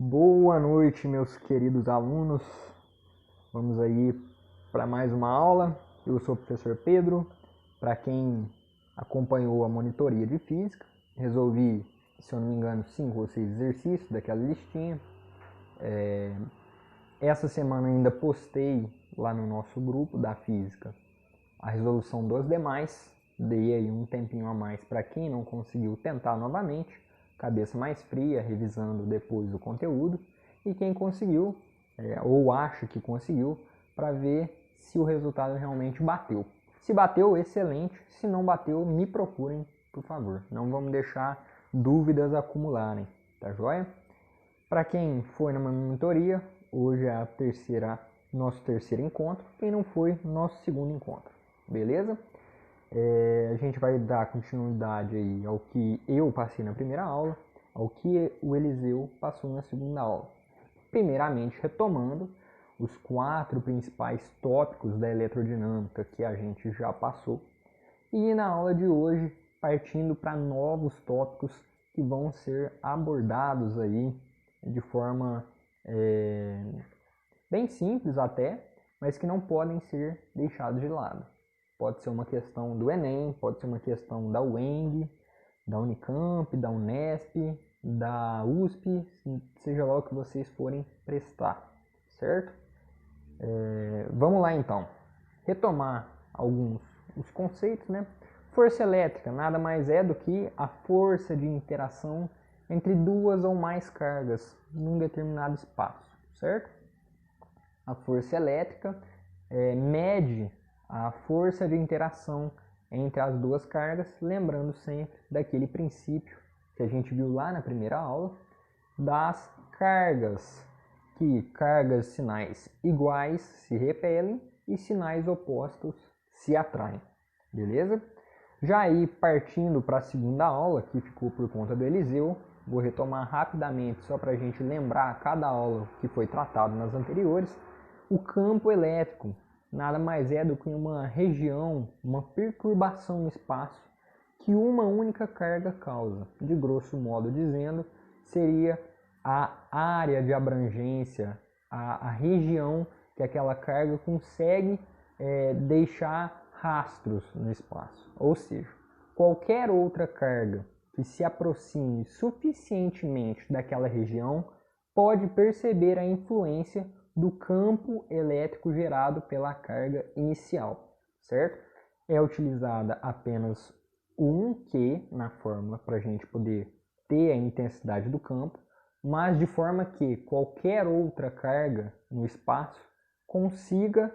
Boa noite, meus queridos alunos. Vamos aí para mais uma aula. Eu sou o professor Pedro. Para quem acompanhou a monitoria de física, resolvi, se eu não me engano, 5 ou 6 exercícios daquela listinha. Essa semana ainda postei lá no nosso grupo da física a resolução dos demais. Dei aí um tempinho a mais para quem não conseguiu tentar novamente, cabeça mais fria, revisando depois o conteúdo, e quem conseguiu, ou acha que conseguiu, para ver se o resultado realmente bateu. Se bateu, excelente. Se não bateu, me procurem, por favor. Não vamos deixar dúvidas acumularem, tá joia? Para quem foi na monitoria, hoje é nosso terceiro encontro. Quem não foi, nosso segundo encontro. Beleza? A gente vai dar continuidade aí ao que eu passei na primeira aula, ao que o Eliseu passou na segunda aula. Primeiramente, retomando os 4 principais tópicos da eletrodinâmica que a gente já passou. E na aula de hoje, partindo para novos tópicos que vão ser abordados aí de forma bem simples até, mas que não podem ser deixados de lado. Pode ser uma questão do Enem, pode ser uma questão da UENG, da Unicamp, da Unesp, da USP, seja lá o que vocês forem prestar, certo? Vamos lá então, retomar alguns os conceitos, né? Força elétrica nada mais é do que a força de interação entre duas ou mais cargas num determinado espaço, certo? A força elétrica mede a força de interação entre as duas cargas, lembrando sempre daquele princípio que a gente viu lá na primeira aula, das cargas, que cargas sinais iguais se repelem e sinais opostos se atraem, beleza? Já aí, partindo para a segunda aula, que ficou por conta do Eliseu, vou retomar rapidamente só para a gente lembrar cada aula que foi tratado nas anteriores. O campo elétrico nada mais é do que uma região, uma perturbação no espaço que uma única carga causa. De grosso modo dizendo, seria a área de abrangência, a região que aquela carga consegue deixar rastros no espaço. Ou seja, qualquer outra carga que se aproxime suficientemente daquela região pode perceber a influência do campo elétrico gerado pela carga inicial, certo? É utilizada apenas o 1Q na fórmula para a gente poder ter a intensidade do campo, mas de forma que qualquer outra carga no espaço consiga,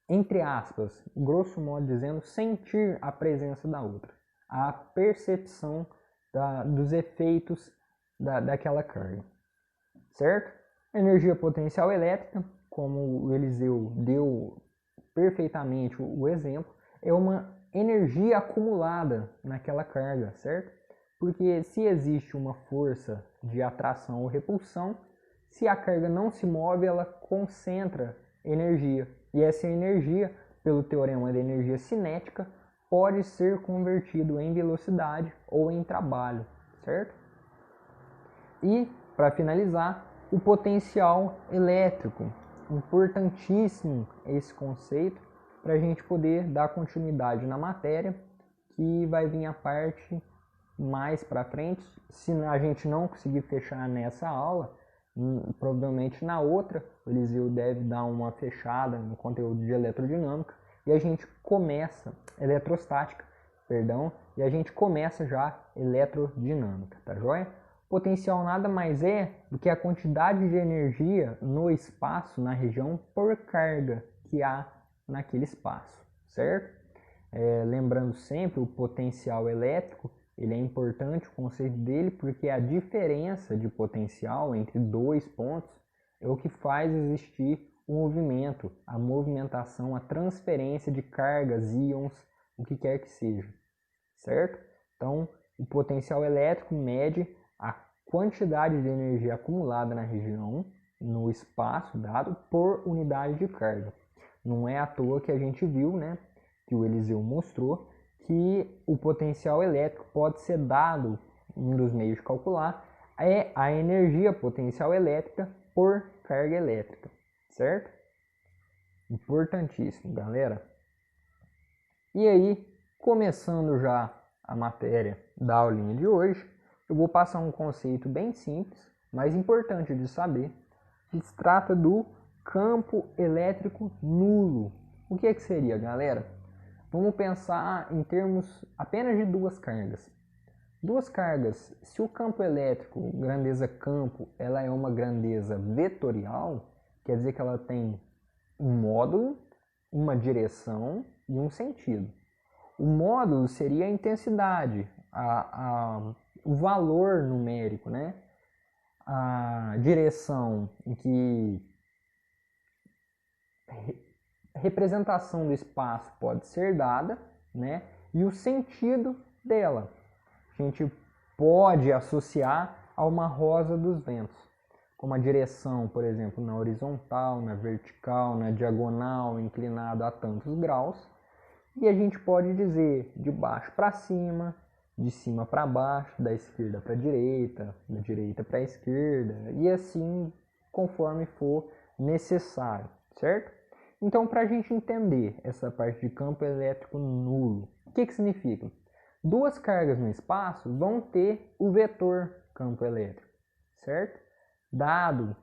entre aspas, grosso modo dizendo, sentir a presença da outra, a percepção dos efeitos daquela carga. Certo? Energia potencial elétrica, como o Eliseu deu perfeitamente o exemplo, é uma energia acumulada naquela carga, certo? Porque se existe uma força de atração ou repulsão, se a carga não se move, ela concentra energia. E essa energia, pelo teorema da energia cinética, pode ser convertido em velocidade ou em trabalho, certo? E, para finalizar, o potencial elétrico. Importantíssimo esse conceito para a gente poder dar continuidade na matéria, que vai vir a parte mais para frente. Se a gente não conseguir fechar nessa aula, provavelmente na outra, o Eliseu deve dar uma fechada no conteúdo de eletrodinâmica e a gente começa, eletrostática, perdão, e a gente começa já eletrodinâmica, tá joia? Potencial nada mais é do que a quantidade de energia no espaço, na região, por carga que há naquele espaço, certo? Lembrando sempre, o potencial elétrico, ele é importante, o conceito dele, porque a diferença de potencial entre dois pontos é o que faz existir o movimento, a movimentação, a transferência de cargas, íons, o que quer que seja, certo? Então, o potencial elétrico mede a quantidade de energia acumulada na região, no espaço dado, por unidade de carga. Não é à toa que a gente viu, né, que o Eliseu mostrou, que o potencial elétrico pode ser dado, um dos meios de calcular, é a energia potencial elétrica por carga elétrica, certo? Importantíssimo, galera. E aí, começando já a matéria da aulinha de hoje, eu vou passar um conceito bem simples, mas importante de saber, que se trata do campo elétrico nulo. O que seria, galera? Vamos pensar em termos apenas de duas cargas. Duas cargas, se o campo elétrico, grandeza campo, ela é uma grandeza vetorial, quer dizer que ela tem um módulo, uma direção e um sentido. O módulo seria a intensidade, o valor numérico, né? A direção em que representação do espaço pode ser dada, né? E o sentido dela. A gente pode associar a uma rosa dos ventos, como a direção, por exemplo, na horizontal, na vertical, na diagonal, inclinado a tantos graus. E a gente pode dizer de baixo para cima, de cima para baixo, da esquerda para a direita, da direita para a esquerda, e assim conforme for necessário, certo? Então, para a gente entender essa parte de campo elétrico nulo, o que significa? Duas cargas no espaço vão ter o vetor campo elétrico, certo? Dado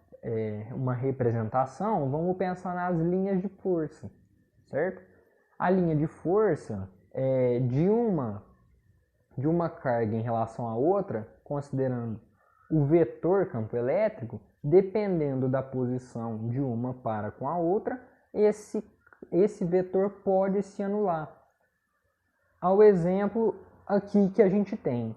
uma representação, vamos pensar nas linhas de força, certo? A linha de força de uma carga em relação à outra, considerando o vetor campo elétrico, dependendo da posição de uma para com a outra, esse vetor pode se anular. Ao exemplo aqui que a gente tem.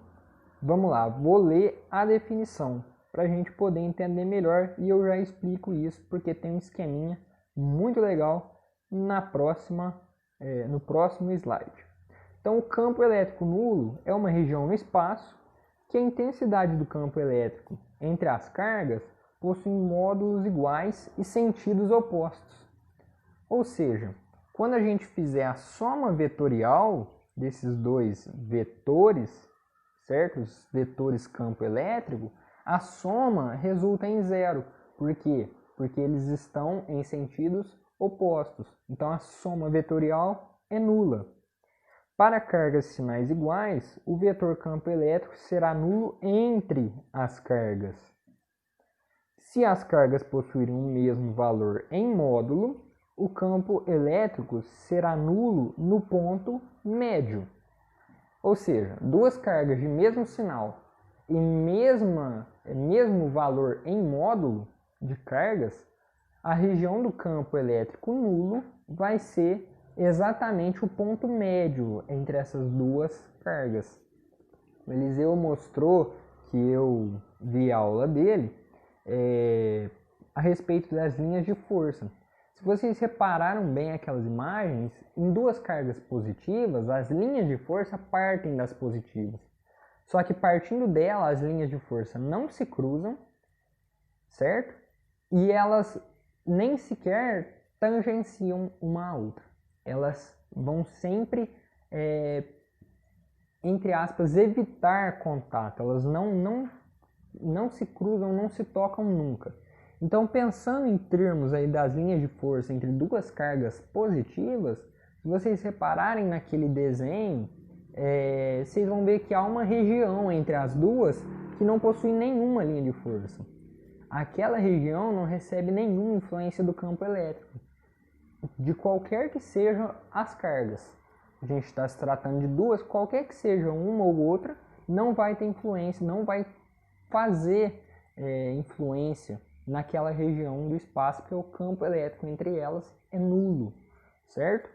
Vamos lá, vou ler a definição para a gente poder entender melhor e eu já explico isso porque tem um esqueminha muito legal no próximo slide. Então, o campo elétrico nulo é uma região no espaço que a intensidade do campo elétrico entre as cargas possui módulos iguais e sentidos opostos. Ou seja, quando a gente fizer a soma vetorial desses dois vetores, certo? Os vetores campo elétrico, a soma resulta em zero. Por quê? Porque eles estão em sentidos opostos. Então a soma vetorial é nula. Para cargas sinais iguais, o vetor campo elétrico será nulo entre as cargas. Se as cargas possuírem o mesmo valor em módulo, o campo elétrico será nulo no ponto médio. Ou seja, duas cargas de mesmo sinal e mesmo valor em módulo de cargas, a região do campo elétrico nulo vai ser exatamente o ponto médio entre essas duas cargas. O Eliseu mostrou, que eu vi a aula dele, a respeito das linhas de força. Se vocês repararam bem aquelas imagens, em duas cargas positivas, as linhas de força partem das positivas. Só que partindo dela, as linhas de força não se cruzam, certo? E elas nem sequer tangenciam uma a outra. Elas vão sempre, entre aspas, evitar contato. Elas não se cruzam, não se tocam nunca. Então, pensando em termos aí das linhas de força entre duas cargas positivas, se vocês repararem naquele desenho, vocês vão ver que há uma região entre as duas que não possui nenhuma linha de força. Aquela região não recebe nenhuma influência do campo elétrico, de qualquer que sejam as cargas. A gente está se tratando de duas, qualquer que seja uma ou outra, não vai ter influência, não vai fazer influência naquela região do espaço, porque o campo elétrico entre elas é nulo, certo?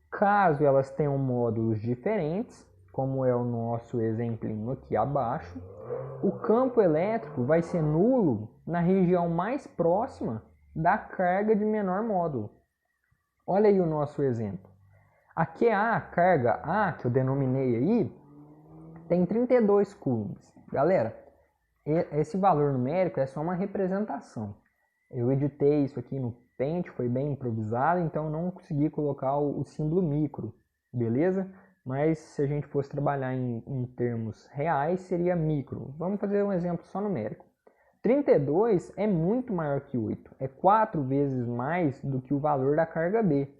Caso elas tenham módulos diferentes, como é o nosso exemplinho aqui abaixo, o campo elétrico vai ser nulo na região mais próxima da carga de menor módulo. Olha aí o nosso exemplo. Aqui a carga A, que eu denominei aí, tem 32 coulombs. Galera, esse valor numérico é só uma representação. Eu editei isso aqui no Paint, foi bem improvisado, então não consegui colocar o símbolo micro, beleza? mas se a gente fosse trabalhar em termos reais, seria micro. Vamos fazer um exemplo só numérico. 32 é muito maior que 8, é 4 vezes mais do que o valor da carga B.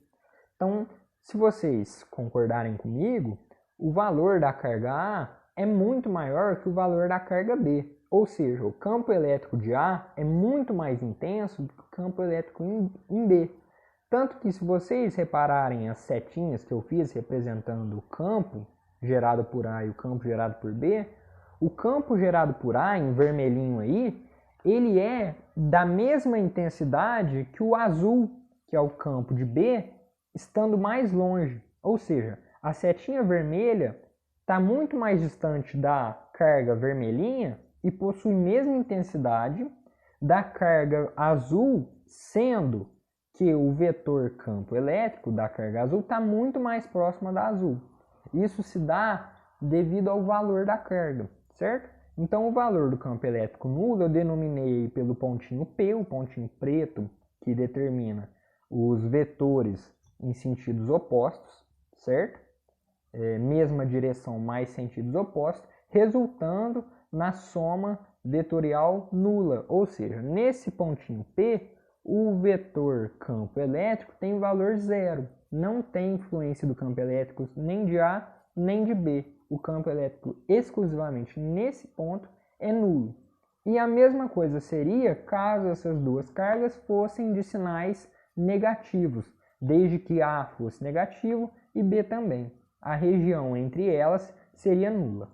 Então, se vocês concordarem comigo, o valor da carga A é muito maior que o valor da carga B. Ou seja, o campo elétrico de A é muito mais intenso do que o campo elétrico em B. Tanto que se vocês repararem as setinhas que eu fiz representando o campo gerado por A e o campo gerado por B, o campo gerado por A, em vermelhinho aí, ele é da mesma intensidade que o azul, que é o campo de B, estando mais longe. Ou seja, a setinha vermelha está muito mais distante da carga vermelhinha e possui a mesma intensidade da carga azul, sendo que o vetor campo elétrico da carga azul está muito mais próxima da azul. Isso se dá devido ao valor da carga, certo? Então, o valor do campo elétrico nulo eu denominei pelo pontinho P, o pontinho preto, que determina os vetores em sentidos opostos, certo? Mesma direção mais sentidos opostos, resultando na soma vetorial nula. Ou seja, nesse pontinho P, o vetor campo elétrico tem valor zero. Não tem influência do campo elétrico nem de A nem de B. O campo elétrico exclusivamente nesse ponto é nulo. E a mesma coisa seria caso essas duas cargas fossem de sinais negativos, desde que A fosse negativo e B também. A região entre elas seria nula,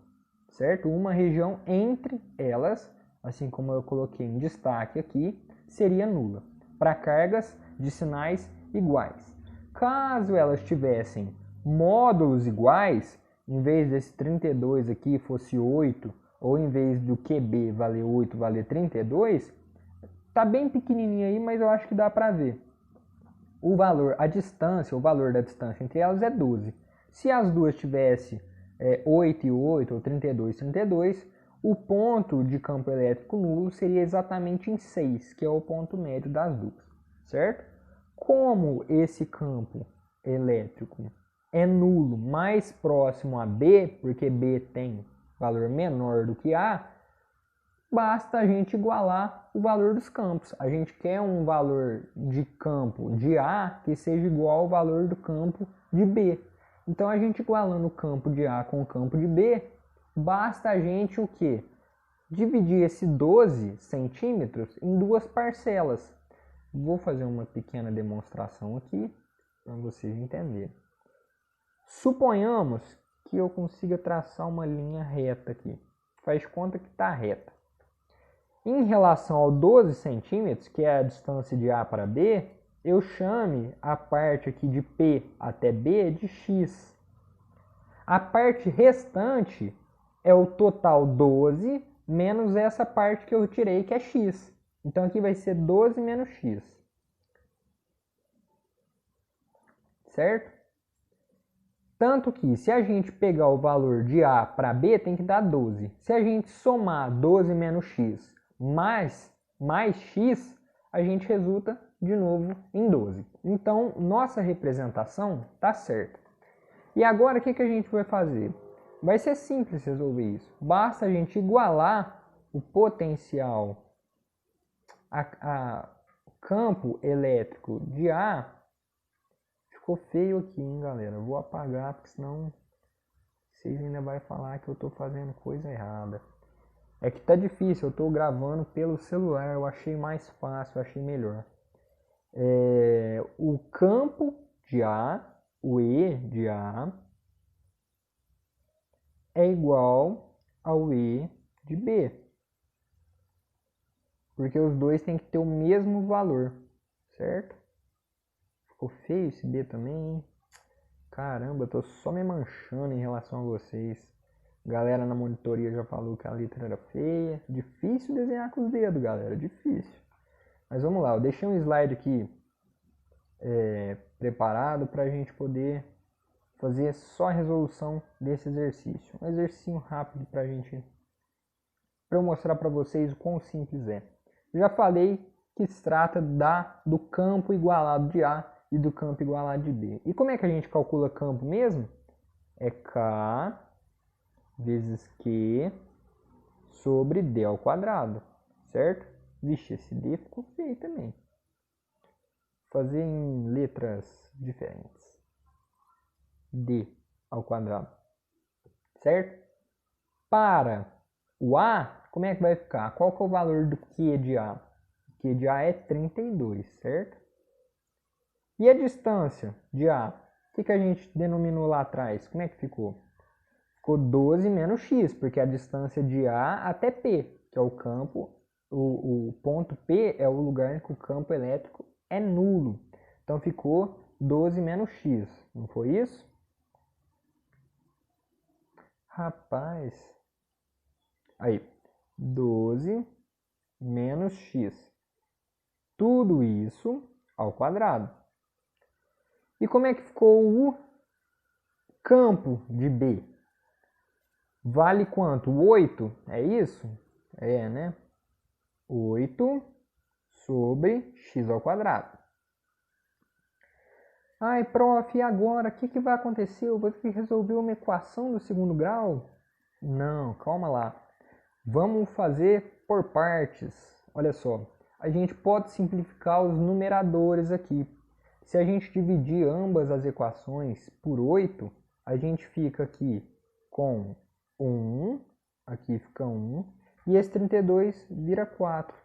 certo? Uma região entre elas, assim como eu coloquei em destaque aqui, seria nula, para cargas de sinais iguais. Caso elas tivessem módulos iguais, em vez desse 32 aqui fosse 8, ou em vez do QB valer 8, valer 32, tá bem pequenininho aí, mas eu acho que dá para ver. O valor, a distância, o valor da distância entre elas é 12. Se as duas tivessem 8 e 8, ou 32 e 32, o ponto de campo elétrico nulo seria exatamente em 6, que é o ponto médio das duas, certo? Como esse campo elétrico é nulo mais próximo a B, porque B tem valor menor do que A, basta a gente igualar o valor dos campos. A gente quer um valor de campo de A que seja igual ao valor do campo de B. Então, a gente igualando o campo de A com o campo de B, basta a gente o quê? Dividir esse 12 centímetros em duas parcelas. Vou fazer uma pequena demonstração aqui para vocês entenderem. Suponhamos que eu consiga traçar uma linha reta aqui. Faz conta que está reta. Em relação ao 12 centímetros, que é a distância de A para B, eu chame a parte aqui de P até B de X. A parte restante é o total 12 menos essa parte que eu tirei, que é X. Então aqui vai ser 12 menos X. Certo? Tanto que se a gente pegar o valor de A para B, tem que dar 12. Se a gente somar 12 menos X mais X, a gente resulta de novo em 12. Então, nossa representação está certa. E agora, o que a gente vai fazer? Vai ser simples resolver isso. Basta a gente igualar o potencial a campo elétrico de A. Ficou feio aqui, hein, galera? Eu vou apagar, porque senão vocês ainda vão falar que eu estou fazendo coisa errada. É que tá difícil, eu estou gravando pelo celular, eu achei mais fácil, eu achei melhor. O campo de A, o E de A, é igual ao E de B. Porque os dois têm que ter o mesmo valor, certo? Ficou feio esse B também. Caramba, eu tô só me manchando em relação a vocês. Galera na monitoria já falou que a letra era feia. Difícil desenhar com os dedos, galera. Difícil. Mas vamos lá, eu deixei um slide aqui preparado para a gente poder fazer só a resolução desse exercício. Um exercício rápido para eu mostrar para vocês o quão simples é. Eu já falei que se trata do campo igualado de A e do campo igualado de B. E como é que a gente calcula campo mesmo? é K vezes Q sobre D ao quadrado, certo? Vixe, esse D ficou feio também. Vou fazer em letras diferentes. D ao quadrado, certo? Para o A, como é que vai ficar? Qual que é o valor do Q de A? O Q de A é 32, certo? E a distância de A? O que a gente denominou lá atrás? Como é que ficou? Ficou 12 menos x, porque a distância de A até P, que é o campo, o ponto P é o lugar em que o campo elétrico é nulo. Então ficou 12 menos x, não foi isso? Rapaz, aí, 12 menos x. Tudo isso ao quadrado. E como é que ficou o campo de B? Vale quanto? 8? É isso? É, né? 8 sobre x ao quadrado. Ai, prof, e agora? O que vai acontecer? Eu vou ter que resolver uma equação do segundo grau? Não, calma lá. Vamos fazer por partes. Olha só, a gente pode simplificar os numeradores aqui. Se a gente dividir ambas as equações por 8, a gente fica aqui com 1, aqui fica 1, e esse 32 vira 4.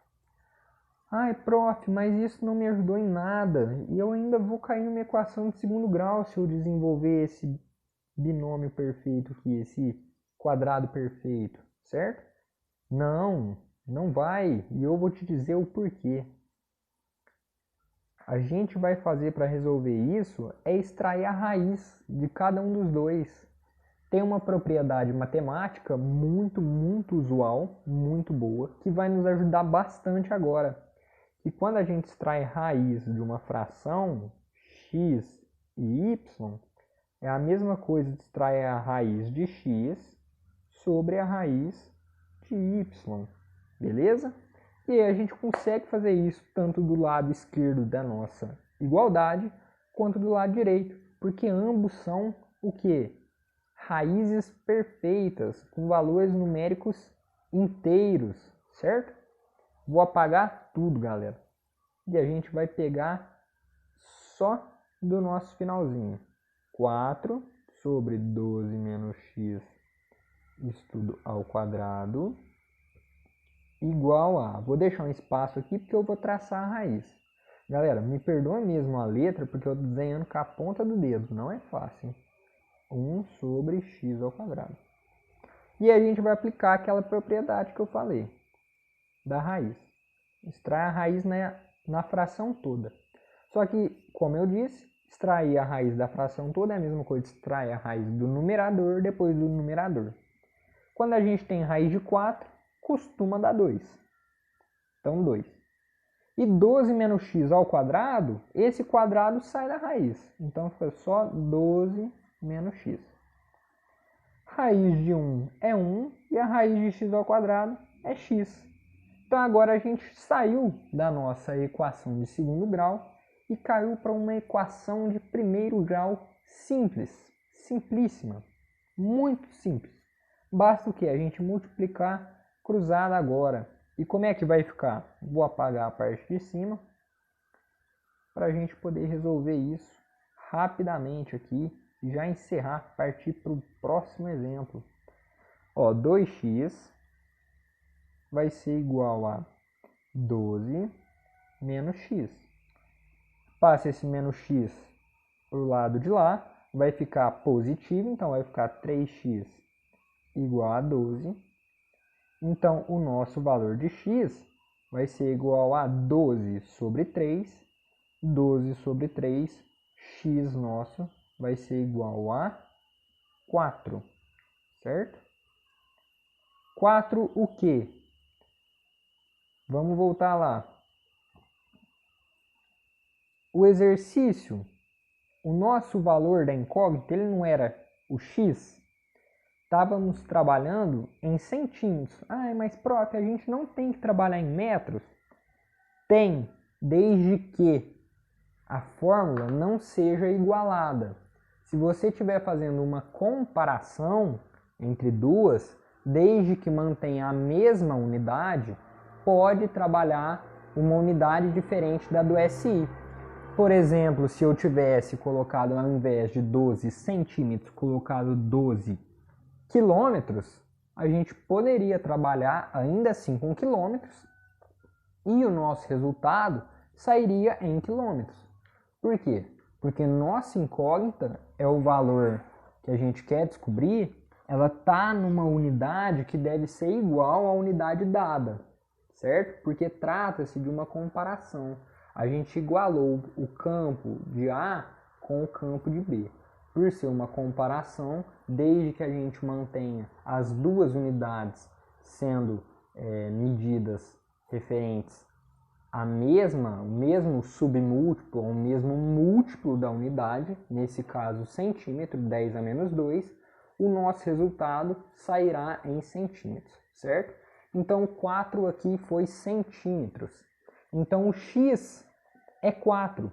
Ai, prof, mas isso não me ajudou em nada, e eu ainda vou cair numa equação de segundo grau se eu desenvolver esse binômio perfeito aqui, esse quadrado perfeito, certo? Não, não vai, e eu vou te dizer o porquê. A gente vai fazer para resolver isso é extrair a raiz de cada um dos dois. Tem uma propriedade matemática muito usual, muito boa, que vai nos ajudar bastante agora. E quando a gente extrai raiz de uma fração, x e y, é a mesma coisa de extrair a raiz de x sobre a raiz de y, beleza? E aí a gente consegue fazer isso tanto do lado esquerdo da nossa igualdade, quanto do lado direito, porque ambos são o quê? Raízes perfeitas, com valores numéricos inteiros, certo? Vou apagar tudo, galera. E a gente vai pegar só do nosso finalzinho. 4 sobre 12 menos x, isso tudo ao quadrado, igual a... Vou deixar um espaço aqui porque eu vou traçar a raiz. Galera, me perdoa mesmo a letra porque eu estou desenhando com a ponta do dedo. Não é fácil, hein? 1 sobre x ao quadrado. E a gente vai aplicar aquela propriedade que eu falei, da raiz. Extrai a raiz na fração toda. Só que, como eu disse, extrair a raiz da fração toda é a mesma coisa de extrair a raiz do numerador depois do numerador. Quando a gente tem raiz de 4, costuma dar 2. Então, 2. E 12 menos x ao quadrado, esse quadrado sai da raiz. Então, fica só 12 menos x. Raiz de 1 é 1 e a raiz de x ao quadrado é x. Então, agora a gente saiu da nossa equação de segundo grau e caiu para uma equação de primeiro grau simples, simplíssima, muito simples. Basta o que? A gente multiplicar cruzada agora. E como é que vai ficar? Vou apagar a parte de cima para a gente poder resolver isso rapidamente aqui e já encerrar, partir para o próximo exemplo. Ó, 2x vai ser igual a 12 menos x. Passa esse menos x para o lado de lá, vai ficar positivo, então vai ficar 3x igual a 12. Então, o nosso valor de x vai ser igual a 12 sobre 3. 12 sobre 3, x nosso vai ser igual a 4, certo? 4 o quê? Vamos voltar lá. O exercício, o nosso valor da incógnita, ele não era o x? Estávamos trabalhando em centímetros. Ah, mas prof, a gente não tem que trabalhar em metros? Tem, desde que a fórmula não seja igualada. Se você estiver fazendo uma comparação entre duas, desde que mantenha a mesma unidade, pode trabalhar uma unidade diferente da do SI. Por exemplo, se eu tivesse colocado, ao invés de 12 centímetros, colocado 12 quilômetros, a gente poderia trabalhar ainda assim com quilômetros e o nosso resultado sairia em quilômetros. Por quê? Porque nossa incógnita é o valor que a gente quer descobrir, ela está numa unidade que deve ser igual à unidade dada, certo? Porque trata-se de uma comparação. A gente igualou o campo de A com o campo de B. Por ser uma comparação, desde que a gente mantenha as duas unidades sendo medidas referentes a o mesmo submúltiplo, ou o mesmo múltiplo da unidade, nesse caso centímetro, 10 a menos 2, o nosso resultado sairá em centímetros, certo? Então, 4 aqui foi centímetros. Então, o x é 4.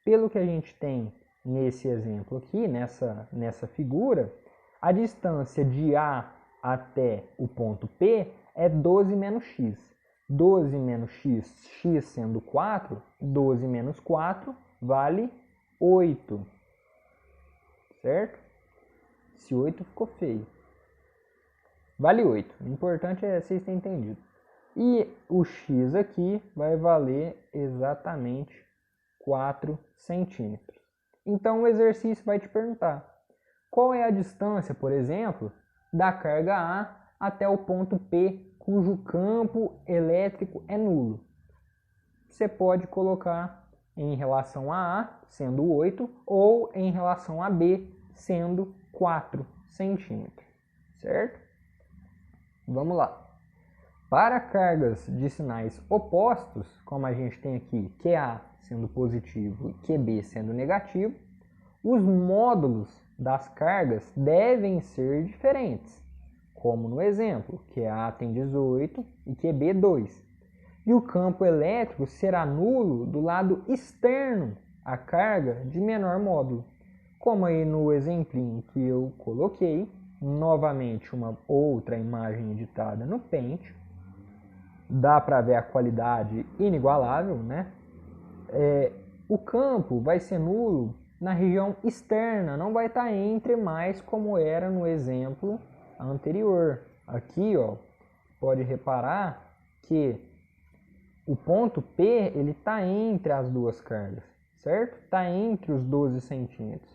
Pelo que a gente tem nesse exemplo aqui, nessa figura, a distância de A até o ponto P é 12 menos x. 12 menos x, x sendo 4, 12 menos 4 vale 8. Certo? Esse 8 ficou feio. Vale 8. O importante é vocês terem entendido. E o x aqui vai valer exatamente 4 centímetros. Então o exercício vai te perguntar: qual é a distância, por exemplo, da carga A até o ponto P, cujo campo elétrico é nulo? Você pode colocar em relação a A, sendo 8, ou em relação a B, sendo 4 centímetros, certo? Vamos lá. Para cargas de sinais opostos, como a gente tem aqui QA sendo positivo e QB sendo negativo, os módulos das cargas devem ser diferentes, como no exemplo, QA tem 18 e QB 2. E o campo elétrico será nulo do lado externo à carga de menor módulo. Como aí no exemplinho que eu coloquei, novamente uma outra imagem editada no Paint, dá para ver a qualidade inigualável, né? O campo vai ser nulo na região externa, não vai estar entre mais como era no exemplo anterior. Aqui, ó, pode reparar que o ponto P ele está entre as duas cargas, certo? Está entre os 12 centímetros.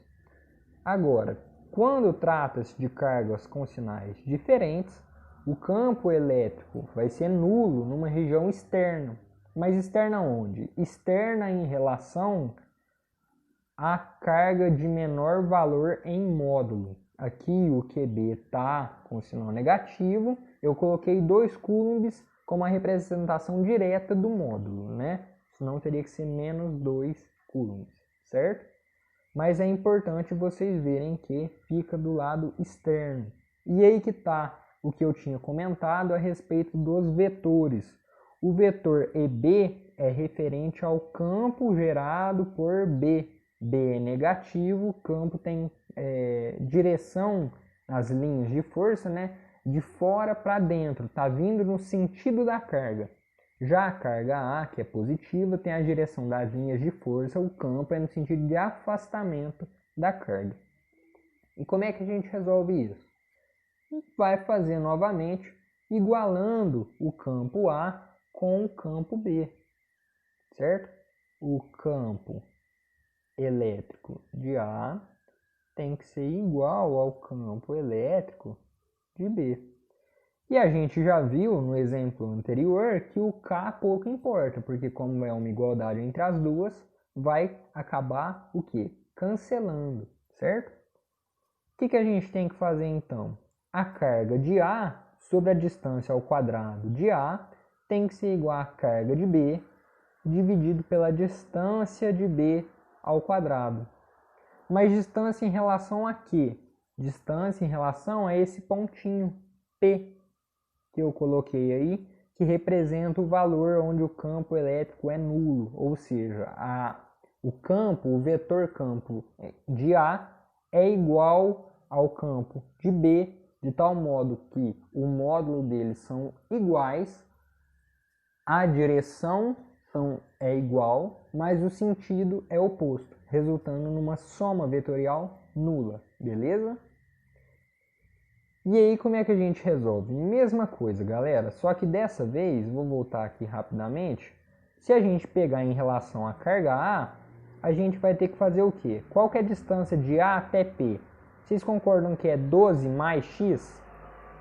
Agora, quando trata-se de cargas com sinais diferentes, o campo elétrico vai ser nulo numa região externa. Mas externa onde? Externa em relação à carga de menor valor em módulo. Aqui o QB está com sinal negativo, eu coloquei 2 coulombs como a representação direta do módulo, né? Senão teria que ser menos 2 coulombs, certo? Mas é importante vocês verem que fica do lado externo. E aí que está o que eu tinha comentado a respeito dos vetores. O vetor EB é referente ao campo gerado por B. B é negativo, o campo tem direção nas linhas de força, né? De fora para dentro, está vindo no sentido da carga. Já a carga A, que é positiva, tem a direção das linhas de força, o campo é no sentido de afastamento da carga. E como é que a gente resolve isso? Vai fazer novamente igualando o campo A com o campo B, certo? O campo elétrico de A tem que ser igual ao campo elétrico de B. E a gente já viu no exemplo anterior que o K pouco importa, porque como é uma igualdade entre as duas, vai acabar o quê? Cancelando, certo? O que a gente tem que fazer então? A carga de A sobre a distância ao quadrado de A tem que ser igual à carga de B dividido pela distância de B ao quadrado. Mas distância em relação a quê? Distância em relação a esse pontinho P que eu coloquei aí, que representa o valor onde o campo elétrico é nulo, ou seja, o vetor campo de A é igual ao campo de B, de tal modo que o módulo deles são iguais, a direção é igual, mas o sentido é oposto, resultando numa soma vetorial nula, beleza? E aí como é que a gente resolve? Mesma coisa, galera, só que dessa vez, vou voltar aqui rapidamente, se a gente pegar em relação à carga a gente vai ter que fazer o quê? Qual que é a distância de A até P? Vocês concordam que é 12 mais X?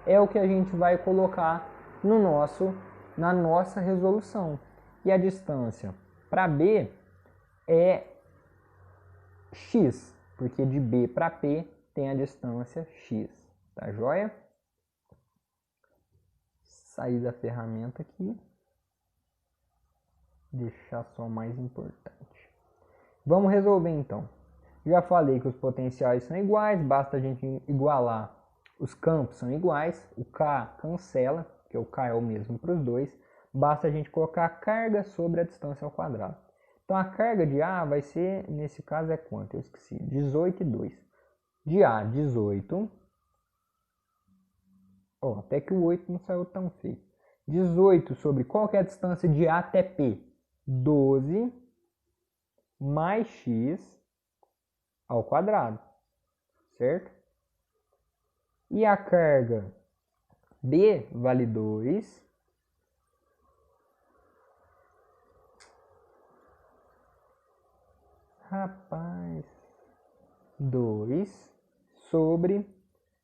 É o que a gente vai colocar na nossa resolução. E a distância para B é X, porque de B para P tem a distância X, tá joia? Sair da ferramenta aqui, deixar só o mais importante. Vamos resolver então. Já falei que os potenciais são iguais, basta a gente igualar. Os campos são iguais, o K cancela, porque o K é o mesmo para os dois. Basta a gente colocar a carga sobre a distância ao quadrado. Então a carga de A vai ser, nesse caso é quanto? Eu esqueci, 18,2. De A, 18. Ó, até que o 8 não saiu tão feio. 18 sobre qual que é a distância de A até P? 12 mais X ao quadrado, certo? E a carga B vale 2 2 sobre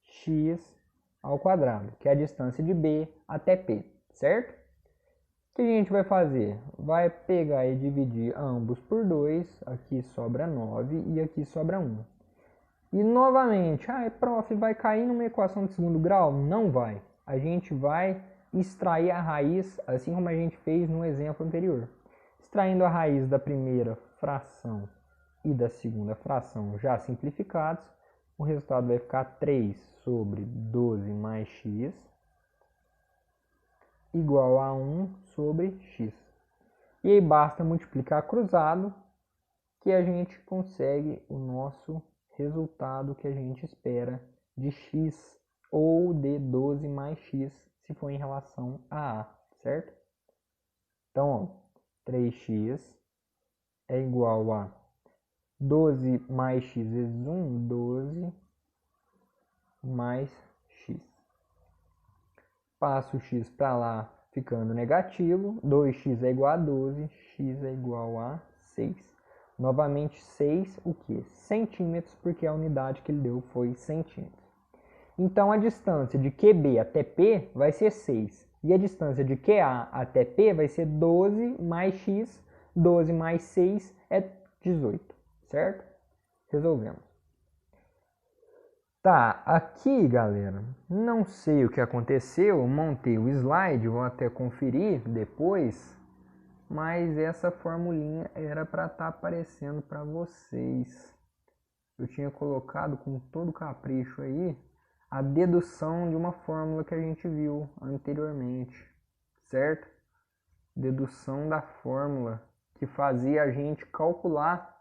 X ao quadrado, que é a distância de B até P, certo? O que a gente vai fazer? Vai pegar e dividir ambos por 2, aqui sobra 9 e aqui sobra 1. E novamente, prof, vai cair numa equação de segundo grau? Não vai. A gente vai extrair a raiz, assim como a gente fez no exemplo anterior. Extraindo a raiz da primeira fração e da segunda fração já simplificados, o resultado vai ficar 3 sobre 12 mais x igual a 1 sobre x. E aí basta multiplicar cruzado que a gente consegue o nosso resultado que a gente espera de x ou de 12 mais x se for em relação a A, certo? Então, ó, 3x é igual a 12 mais x vezes 1, 12 mais x. Passo o x para lá ficando negativo, 2x é igual a 12, x é igual a 6. Novamente 6, o que? Centímetros, porque a unidade que ele deu foi centímetros. Então a distância de QB até P vai ser 6. E a distância de QA até P vai ser 12 mais x, 12 mais 6 é 18, certo? Resolvemos. Tá, aqui galera, não sei o que aconteceu, montei o slide, vou até conferir depois, mas essa formulinha era para estar aparecendo para vocês. Eu tinha colocado com todo capricho aí a dedução de uma fórmula que a gente viu anteriormente, certo? Dedução da fórmula que fazia a gente calcular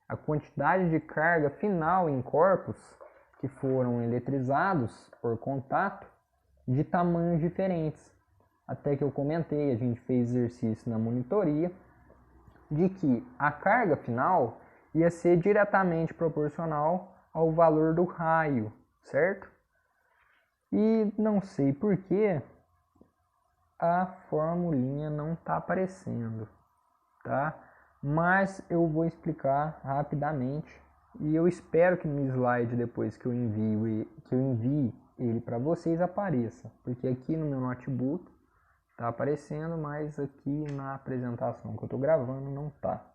a quantidade de carga final em corpos que foram eletrizados por contato de tamanhos diferentes. Até que eu comentei, a gente fez exercício na monitoria, de que a carga final ia ser diretamente proporcional ao valor do raio, certo? E não sei por que a formulinha não está aparecendo, tá? Mas eu vou explicar rapidamente e eu espero que no slide depois que eu envie ele para vocês apareça, porque aqui no meu notebook tá aparecendo, mas aqui na apresentação que eu tô gravando não tá.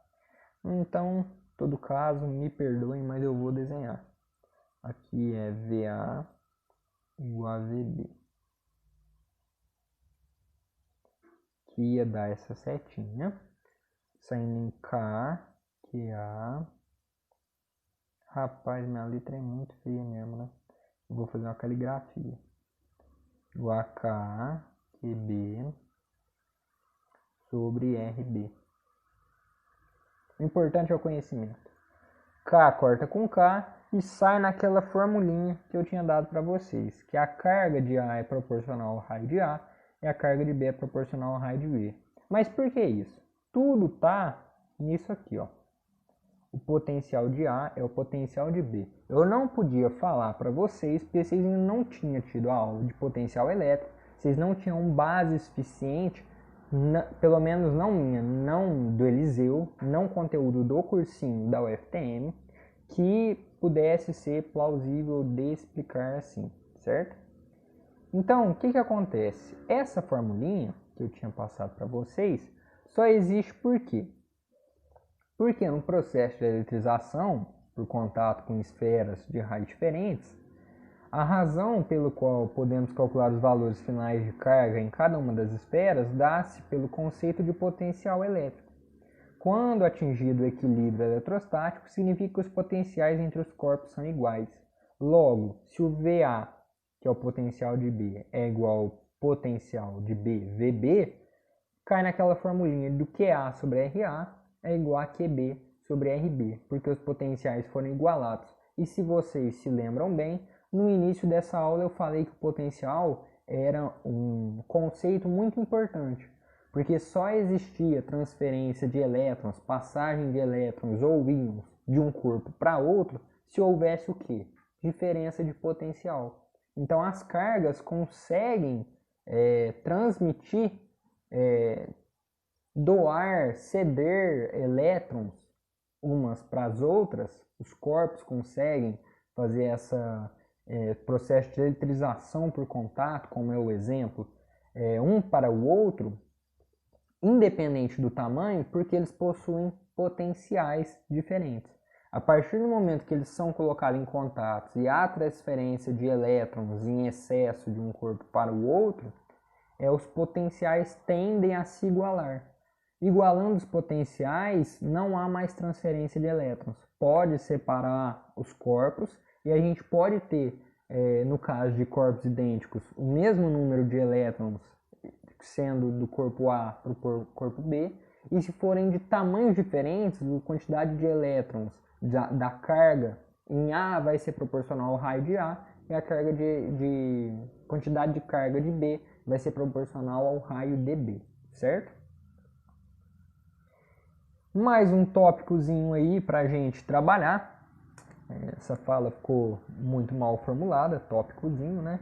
Então, em todo caso, me perdoem, mas eu vou desenhar. Aqui é VA igual a VB. Que ia dar essa setinha. Saindo em K, QA. Rapaz, minha letra é muito feia mesmo, né? Vou fazer uma caligrafia. Igual a K, QB sobre RB. O importante é o conhecimento. K corta com K e sai naquela formulinha que eu tinha dado para vocês, que a carga de A é proporcional ao raio de A e a carga de B é proporcional ao raio de B. Mas por que isso? Tudo tá nisso aqui, ó. O potencial de A é o potencial de B. Eu não podia falar para vocês, porque vocês ainda não tinham tido a aula de potencial elétrico, vocês não tinham base suficiente, pelo menos não minha, não do Eliseu, não conteúdo do cursinho da UFTM, que pudesse ser plausível de explicar assim, certo? Então, o que acontece? Essa formulinha que eu tinha passado para vocês só existe por quê? Porque no processo de eletrização, por contato com esferas de raio diferentes, a razão pelo qual podemos calcular os valores finais de carga em cada uma das esferas dá-se pelo conceito de potencial elétrico. Quando atingido o equilíbrio eletrostático, significa que os potenciais entre os corpos são iguais. Logo, se o VA, que é o potencial de B, é igual ao potencial de B, VB, cai naquela formulinha do QA sobre RA é igual a QB sobre RB, porque os potenciais foram igualados. E se vocês se lembram bem, no início dessa aula eu falei que o potencial era um conceito muito importante, porque só existia transferência de elétrons, passagem de elétrons ou íons de um corpo para outro se houvesse o quê? Diferença de potencial. Então as cargas conseguem transmitir, doar, ceder elétrons umas para as outras, os corpos conseguem fazer essa processo de eletrização por contato, como é o exemplo, um para o outro, independente do tamanho, porque eles possuem potenciais diferentes. A partir do momento que eles são colocados em contato e há transferência de elétrons em excesso de um corpo para o outro, os potenciais tendem a se igualar. Igualando os potenciais, não há mais transferência de elétrons. Pode separar os corpos e a gente pode ter, no caso de corpos idênticos, o mesmo número de elétrons sendo do corpo A para o corpo B, e se forem de tamanhos diferentes, a quantidade de elétrons da carga em A vai ser proporcional ao raio de A, e a carga de quantidade de carga de B vai ser proporcional ao raio de B, certo? Mais um tópicozinho aí para a gente trabalhar. Essa fala ficou muito mal formulada, tópicozinho, né?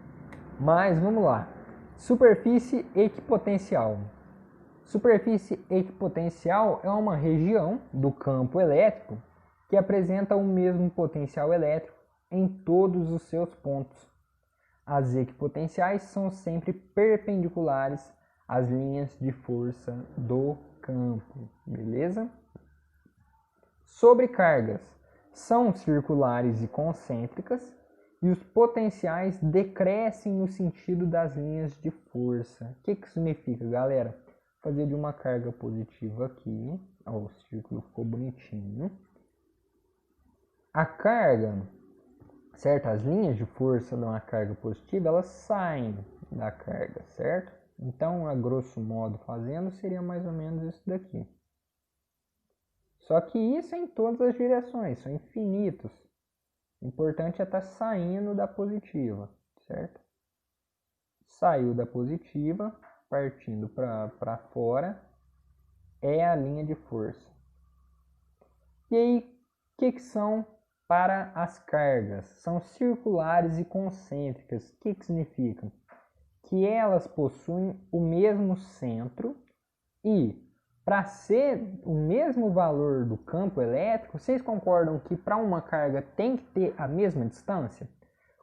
Mas vamos lá. Superfície equipotencial. Superfície equipotencial é uma região do campo elétrico que apresenta o mesmo potencial elétrico em todos os seus pontos. As equipotenciais são sempre perpendiculares às linhas de força do campo, beleza? Sobrecargas são circulares e concêntricas e os potenciais decrescem no sentido das linhas de força. O que significa, galera? Vou fazer de uma carga positiva aqui, ó, o círculo ficou bonitinho. A carga, certo? As linhas de força de uma carga positiva, elas saem da carga, certo? Então, a grosso modo fazendo, seria mais ou menos isso daqui. Só que isso é em todas as direções, são infinitos. O importante é estar saindo da positiva, certo? Saiu da positiva, partindo para fora, é a linha de força. E aí, o que são para as cargas? São circulares e concêntricas. O que significa? Que elas possuem o mesmo centro e, para ser o mesmo valor do campo elétrico, vocês concordam que para uma carga tem que ter a mesma distância?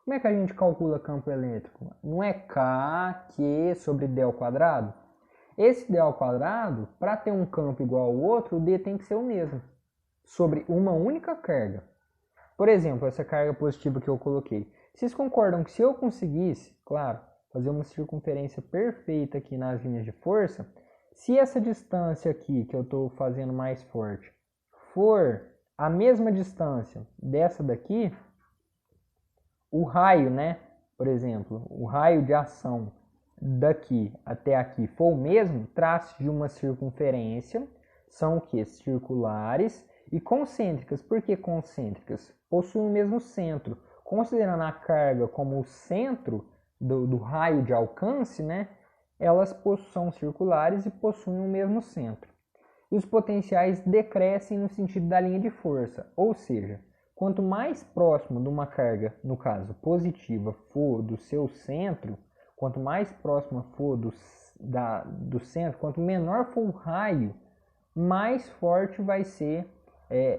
Como é que a gente calcula campo elétrico? Não é K, Q sobre D ao quadrado? Esse D ao quadrado, para ter um campo igual ao outro, o D tem que ser o mesmo, sobre uma única carga. Por exemplo, essa carga positiva que eu coloquei. Vocês concordam que se eu conseguisse, claro, fazer uma circunferência perfeita aqui nas linhas de força, se essa distância aqui, que eu estou fazendo mais forte, for a mesma distância dessa daqui, o raio, né? Por exemplo, o raio de ação daqui até aqui for o mesmo, traços de uma circunferência são o que? Circulares E concêntricas, por que concêntricas? Possuem o mesmo centro. Considerando a carga como o centro do raio de alcance, né, elas são circulares e possuem o mesmo centro. E os potenciais decrescem no sentido da linha de força, ou seja, quanto mais próximo de uma carga, no caso positiva, for do seu centro, quanto mais próxima for do centro, quanto menor for o raio, mais forte vai ser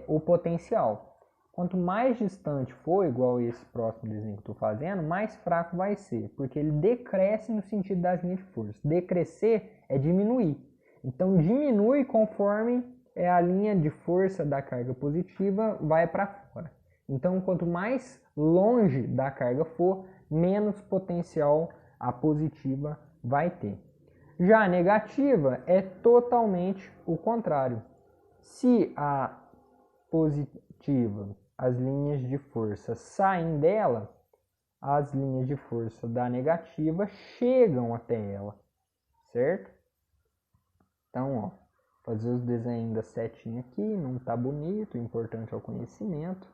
o potencial. Quanto mais distante for, igual esse próximo desenho que eu estou fazendo, mais fraco vai ser, porque ele decresce no sentido das linhas de força. Decrescer é diminuir. Então diminui conforme a linha de força da carga positiva vai para fora. Então quanto mais longe da carga for, menos potencial a positiva vai ter. Já a negativa é totalmente o contrário. Se a positiva, as linhas de força saem dela, as linhas de força da negativa chegam até ela, certo? Então, ó, fazer os desenhos da setinha aqui, não tá bonito, o importante é o conhecimento.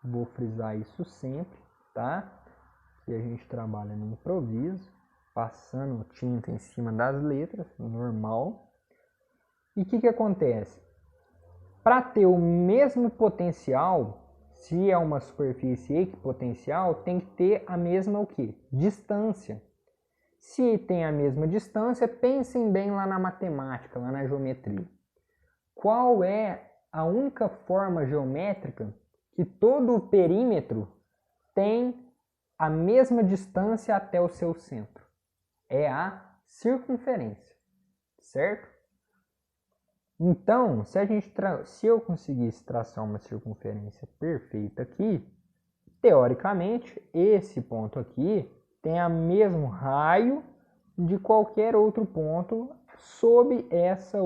Vou frisar isso sempre, tá? Que a gente trabalha no improviso, passando tinta em cima das letras, normal. E o que acontece? Para ter o mesmo potencial, se é uma superfície equipotencial, tem que ter a mesma o quê? Distância. Se tem a mesma distância, pensem bem lá na matemática, lá na geometria. Qual é a única forma geométrica que todo o perímetro tem a mesma distância até o seu centro? É a circunferência, certo? Então, se eu conseguisse traçar uma circunferência perfeita aqui, teoricamente, esse ponto aqui tem o mesmo raio de qualquer outro ponto sobre essa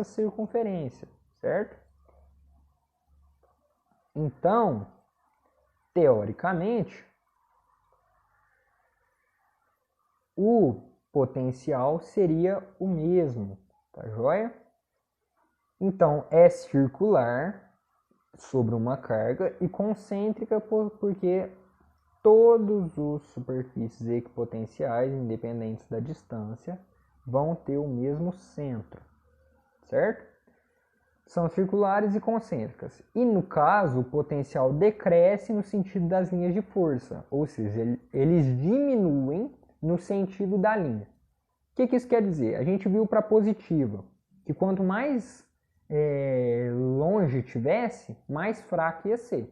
circunferência, certo? Então, teoricamente, o potencial seria o mesmo, tá joia? Então, é circular sobre uma carga e concêntrica porque todos os superfícies equipotenciais, independentes da distância, vão ter o mesmo centro, certo? São circulares e concêntricas. E no caso, o potencial decresce no sentido das linhas de força, ou seja, eles diminuem no sentido da linha. O que isso quer dizer? A gente viu para positiva, que quanto mais longe tivesse, mais fraco ia ser.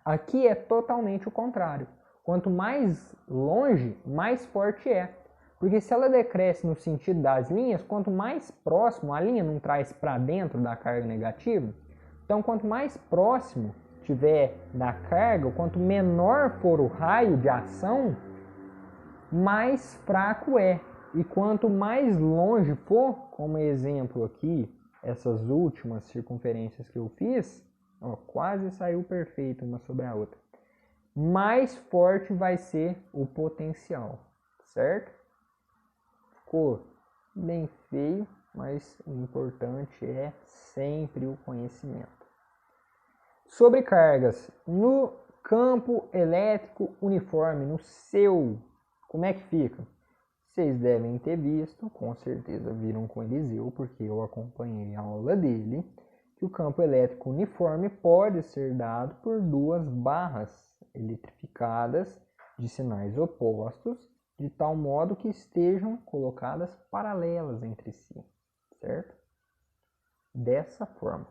Aqui é totalmente o contrário. Quanto mais longe, mais forte é. Porque se ela decresce no sentido das linhas, quanto mais próximo, a linha não traz para dentro da carga negativa, então quanto mais próximo tiver da carga, quanto menor for o raio de ação, mais fraco é. E quanto mais longe for, como exemplo aqui, essas últimas circunferências que eu fiz, ó, quase saiu perfeito uma sobre a outra, mais forte vai ser o potencial, certo? Ficou bem feio, mas o importante é sempre o conhecimento. Sobre cargas, no campo elétrico uniforme, no seu, como é que fica? Vocês devem ter visto, com certeza viram com Eliseu, porque eu acompanhei a aula dele, que o campo elétrico uniforme pode ser dado por duas barras eletrificadas de sinais opostos, de tal modo que estejam colocadas paralelas entre si, certo? Dessa forma.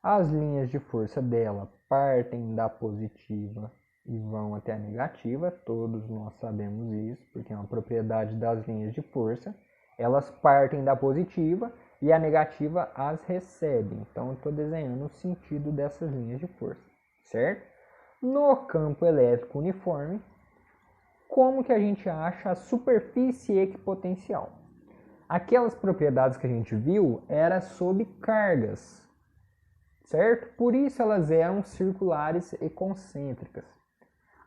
As linhas de força dela partem da positiva e vão até a negativa, todos nós sabemos isso, porque é uma propriedade das linhas de força. Elas partem da positiva e a negativa as recebe. Então, eu estou desenhando o sentido dessas linhas de força, certo? No campo elétrico uniforme, como que a gente acha a superfície equipotencial? Aquelas propriedades que a gente viu eram sob cargas, certo? Por isso elas eram circulares e concêntricas.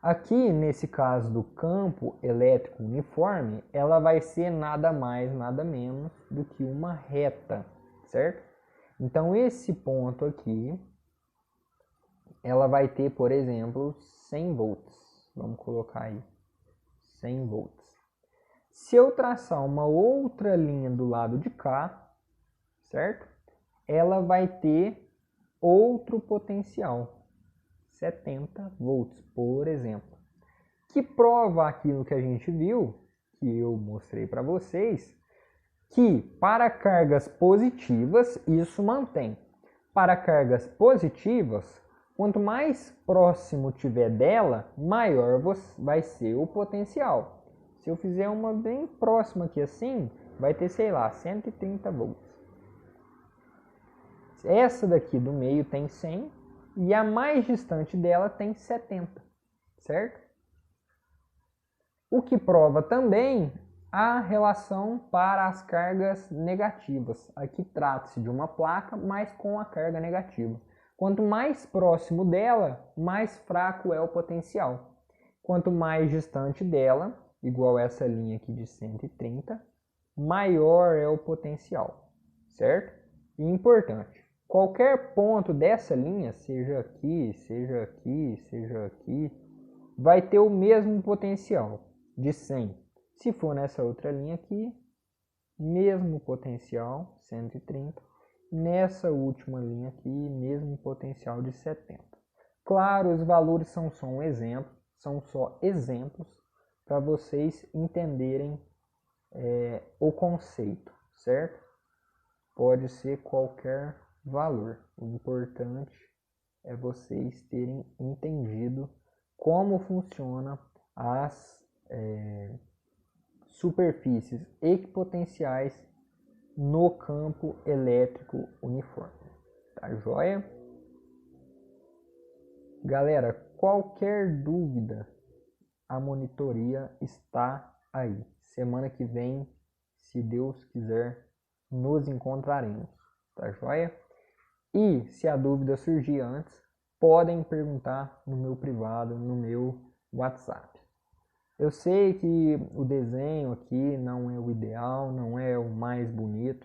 Aqui, nesse caso do campo elétrico uniforme, ela vai ser nada mais, nada menos do que uma reta, certo? Então, esse ponto aqui, ela vai ter, por exemplo, 100 volts. Vamos colocar aí, 100 volts. Se eu traçar uma outra linha do lado de cá, certo? Ela vai ter outro potencial, 70 volts, por exemplo. Que prova aquilo que a gente viu, que eu mostrei para vocês, que para cargas positivas isso mantém. Para cargas positivas, quanto mais próximo tiver dela, maior vai ser o potencial. Se eu fizer uma bem próxima aqui assim, vai ter, sei lá, 130 volts. Essa daqui do meio tem 100 e a mais distante dela tem 70, certo? O que prova também a relação para as cargas negativas. Aqui trata-se de uma placa, mas com a carga negativa. Quanto mais próximo dela, mais fraco é o potencial. Quanto mais distante dela, igual essa linha aqui de 130, maior é o potencial, certo? E importante, qualquer ponto dessa linha, seja aqui, seja aqui, seja aqui, vai ter o mesmo potencial de 100. Se for nessa outra linha aqui, mesmo potencial, 130. Nessa última linha aqui, mesmo potencial de 70. Claro, os valores são só um exemplo, são só exemplos para vocês entenderem o conceito, certo? Pode ser qualquer valor. O importante é vocês terem entendido como funciona as superfícies equipotenciais no campo elétrico uniforme. Tá joia? Galera, qualquer dúvida, a monitoria está aí. Semana que vem, se Deus quiser, nos encontraremos. Tá joia? E se a dúvida surgir antes, podem perguntar no meu privado, no meu WhatsApp. Eu sei que o desenho aqui não é o ideal, não é o mais bonito,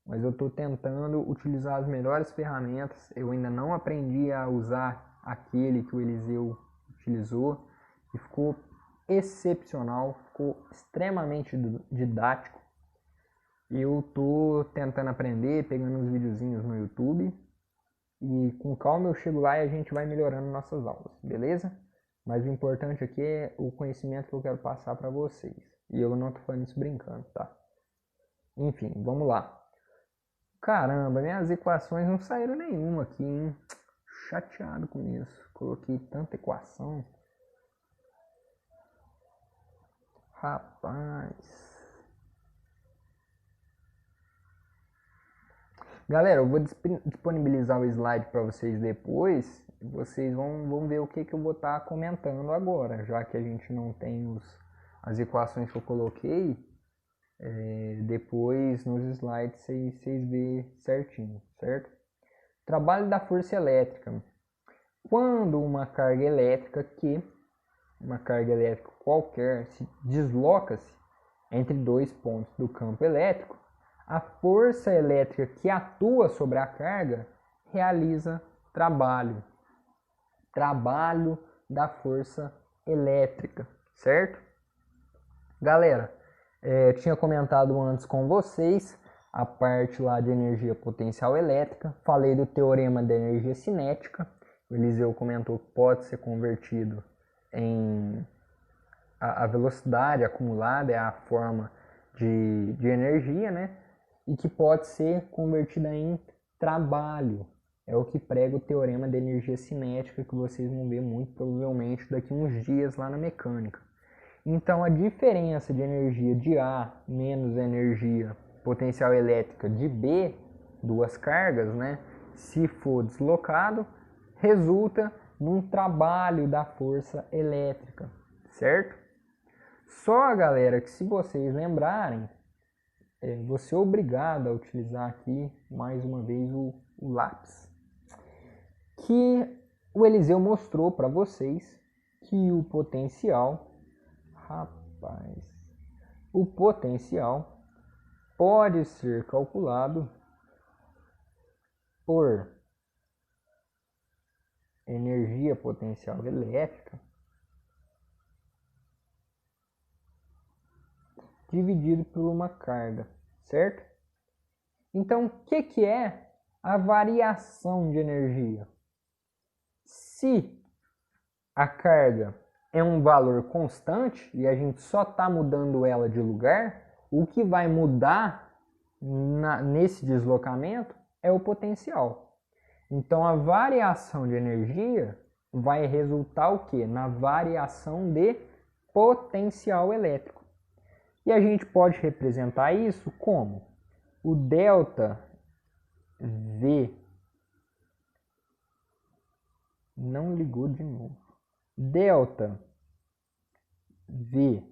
mas eu estou tentando utilizar as melhores ferramentas. Eu ainda não aprendi a usar aquele que o Eliseu utilizou e ficou excepcional, ficou extremamente didático. Eu estou tentando aprender, pegando uns videozinhos no YouTube e com calma eu chego lá e a gente vai melhorando nossas aulas, beleza? Mas o importante aqui é o conhecimento que eu quero passar para vocês. E eu não tô falando isso brincando, tá? Enfim, vamos lá. Caramba, minhas equações não saíram nenhuma aqui, hein? Chateado com isso. Coloquei tanta equação. Rapaz. Galera, eu vou disponibilizar o slide para vocês depois. Vocês vão ver o que eu vou estar comentando agora, já que a gente não tem as equações que eu coloquei. Depois nos slides vocês vê certinho, certo? Trabalho da força elétrica. Quando uma carga elétrica qualquer, se desloca-se entre dois pontos do campo elétrico, a força elétrica que atua sobre a carga realiza trabalho. Trabalho da força elétrica, certo? Galera, tinha comentado antes com vocês a parte lá de energia potencial elétrica. Falei do teorema da energia cinética. O Eliseu comentou que pode ser convertido em... A velocidade acumulada é a forma de energia, né? E que pode ser convertida em trabalho. É o que prega o teorema da energia cinética, que vocês vão ver muito provavelmente daqui a uns dias lá na mecânica. Então a diferença de energia de A menos energia potencial elétrica de B, duas cargas, né? Se for deslocado, resulta num trabalho da força elétrica, certo? Só, galera, que se vocês lembrarem, você é obrigado a utilizar aqui mais uma vez o lápis, que o Eliseu mostrou para vocês que o potencial, o potencial pode ser calculado por energia potencial elétrica dividido por uma carga, certo? Então, o que é a variação de energia? Se a carga é um valor constante e a gente só está mudando ela de lugar, o que vai mudar nesse deslocamento é o potencial. Então, a variação de energia vai resultar o quê? Na variação de potencial elétrico. E a gente pode representar isso como o delta V. Não ligou de novo. Delta V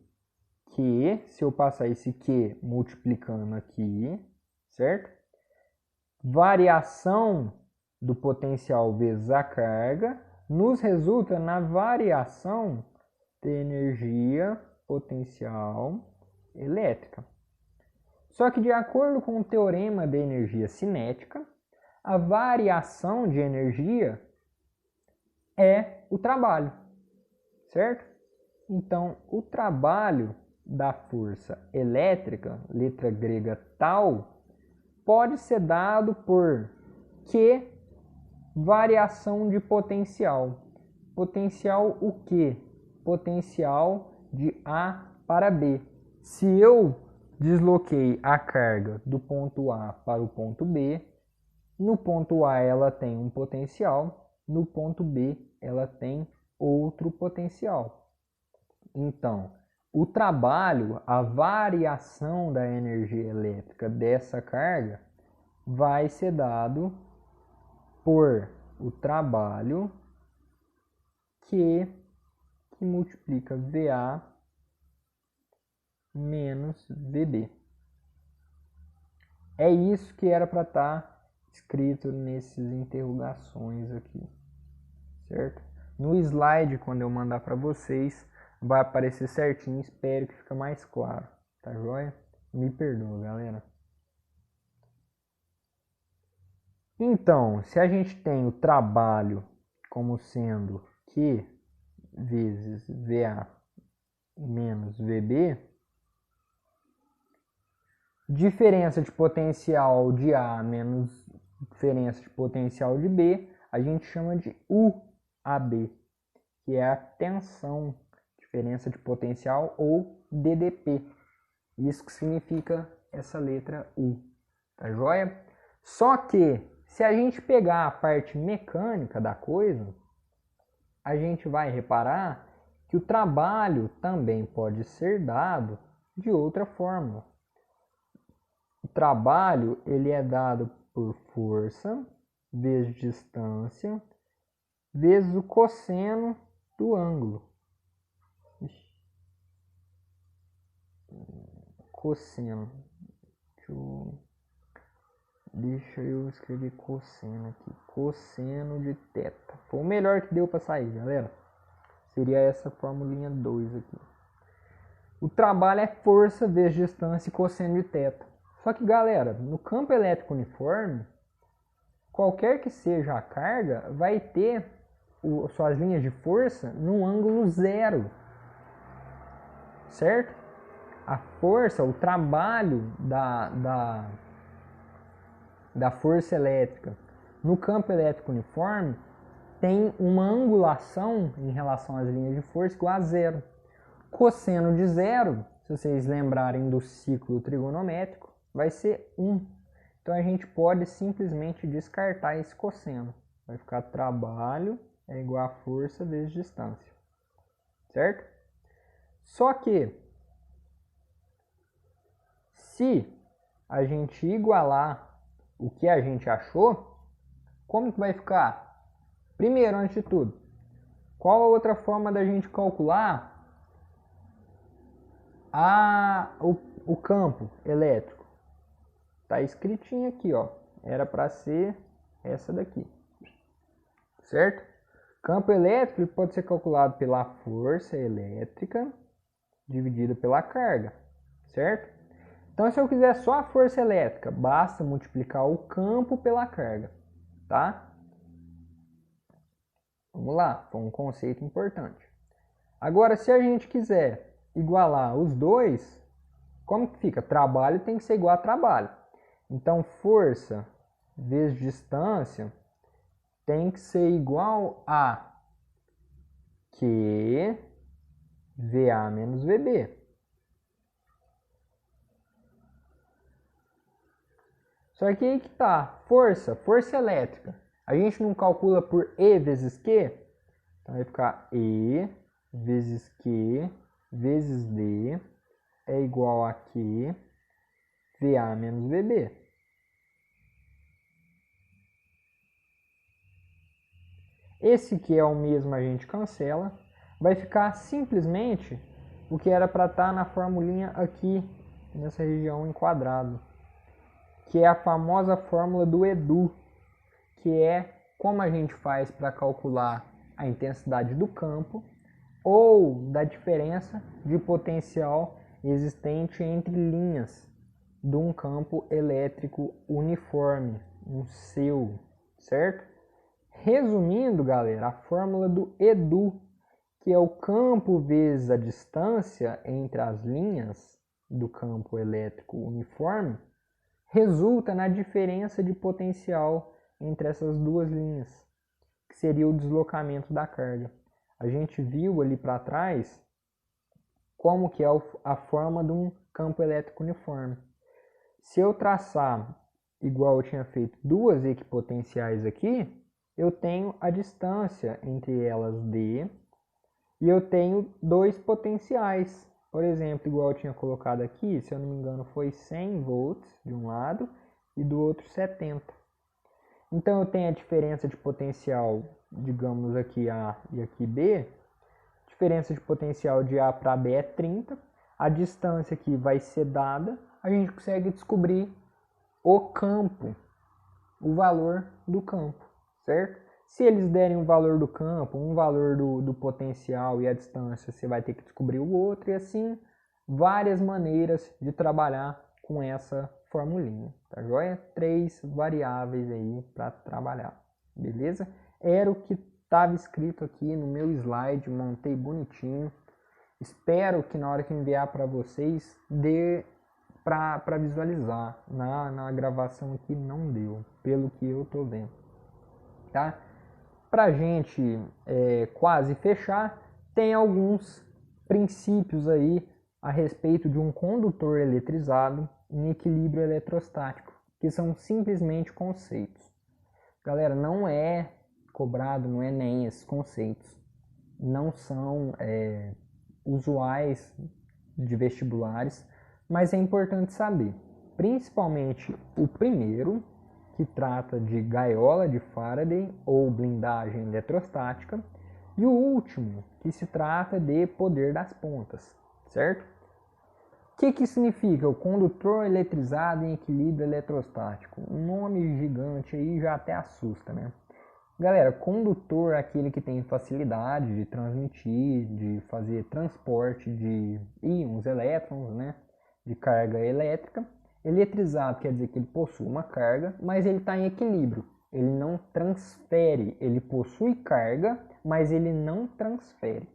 Q, se eu passar esse Q multiplicando aqui, certo? Variação do potencial vezes a carga nos resulta na variação de energia potencial elétrica. Só que de acordo com o teorema da energia cinética, a variação de energia é o trabalho, certo? Então, o trabalho da força elétrica, letra grega tal, pode ser dado por Q variação de potencial. Potencial o quê? Potencial de A para B. Se eu desloquei a carga do ponto A para o ponto B, no ponto A ela tem um potencial, no ponto B ela tem outro potencial. Então, o trabalho, a variação da energia elétrica dessa carga vai ser dado por o trabalho que multiplica VA menos VB. É isso que era para estar escrito nesses interrogações aqui, certo? No slide, quando eu mandar para vocês, vai aparecer certinho, espero que fique mais claro, tá joia? Me perdoa, galera. Então, se a gente tem o trabalho como sendo Q vezes VA menos VB, diferença de potencial de A menos diferença de potencial de B, a gente chama de UAB, que é a tensão, diferença de potencial, ou DDP. Isso que significa essa letra U, tá joia? Só que, se a gente pegar a parte mecânica da coisa, a gente vai reparar que o trabalho também pode ser dado de outra forma. O trabalho ele é dado por força vezes distância vezes o cosseno do ângulo. Cosseno. Deixa eu escrever cosseno aqui. Cosseno de θ. Foi o melhor que deu para sair, galera. Seria essa formulinha 2 aqui. O trabalho é força vezes distância e cosseno de θ. Só que, galera, no campo elétrico uniforme, qualquer que seja a carga, vai ter suas linhas de força num ângulo zero. Certo? A força, o trabalho da força elétrica no campo elétrico uniforme tem uma angulação em relação às linhas de força igual a zero. Cosseno de zero, se vocês lembrarem do ciclo trigonométrico, vai ser 1. Então a gente pode simplesmente descartar esse cosseno. Vai ficar trabalho é igual a força vezes distância. Certo? Só que, se a gente igualar o que a gente achou, como que vai ficar? Primeiro, antes de tudo, qual a outra forma da gente calcular o campo elétrico? Tá escritinho aqui, ó. Era para ser essa daqui. Certo? Campo elétrico pode ser calculado pela força elétrica dividida pela carga. Certo? Então, se eu quiser só a força elétrica, basta multiplicar o campo pela carga. tá? Vamos lá, foi um conceito importante. Agora, se a gente quiser igualar os dois, como que fica? Trabalho tem que ser igual a trabalho. Então, força vezes distância tem que ser igual a Q VA menos VB. Só que aí que tá, força elétrica. A gente não calcula por E vezes Q? Então vai ficar E vezes Q vezes D é igual a Q VA menos VB. Esse que é o mesmo a gente cancela. Vai ficar simplesmente o que era para estar na formulinha aqui, nessa região em quadrado. Que é a famosa fórmula do Edu. Que é como a gente faz para calcular a intensidade do campo ou da diferença de potencial existente entre linhas de um campo elétrico uniforme, um seu, certo? Resumindo, galera, a fórmula do Edu, que é o campo vezes a distância entre as linhas do campo elétrico uniforme, resulta na diferença de potencial entre essas duas linhas, que seria o deslocamento da carga. A gente viu ali para trás como que é a forma de um campo elétrico uniforme. Se eu traçar igual eu tinha feito duas equipotenciais aqui, eu tenho a distância entre elas D e eu tenho dois potenciais. Por exemplo, igual eu tinha colocado aqui, se eu não me engano foi 100 volts de um lado e do outro 70. Então eu tenho a diferença de potencial, digamos aqui A e aqui B. Diferença de potencial de A para B é 30. A distância aqui vai ser dada. A gente consegue descobrir o campo, o valor do campo, certo? Se eles derem um valor do campo, um valor do potencial e a distância, você vai ter que descobrir o outro, e assim várias maneiras de trabalhar com essa formulinha, tá joia? 3 variáveis aí para trabalhar, beleza? Era o que estava escrito aqui no meu slide, montei bonitinho. Espero que na hora que enviar para vocês dê para visualizar. Na gravação aqui não deu, pelo que eu tô vendo, tá? Pra gente quase fechar, tem alguns princípios aí a respeito de um condutor eletrizado em equilíbrio eletrostático, que são simplesmente conceitos. Galera, não é cobrado no Enem esses conceitos, não são usuais de vestibulares, mas é importante saber, principalmente o primeiro, que trata de gaiola de Faraday ou blindagem eletrostática, e o último, que se trata de poder das pontas, certo? O que significa o condutor eletrizado em equilíbrio eletrostático? Um nome gigante aí já até assusta, né? Galera, condutor é aquele que tem facilidade de transmitir, de fazer transporte de íons, elétrons, né? De carga elétrica. Eletrizado quer dizer que ele possui uma carga, mas ele está em equilíbrio. Ele não transfere, ele possui carga, mas ele não transfere.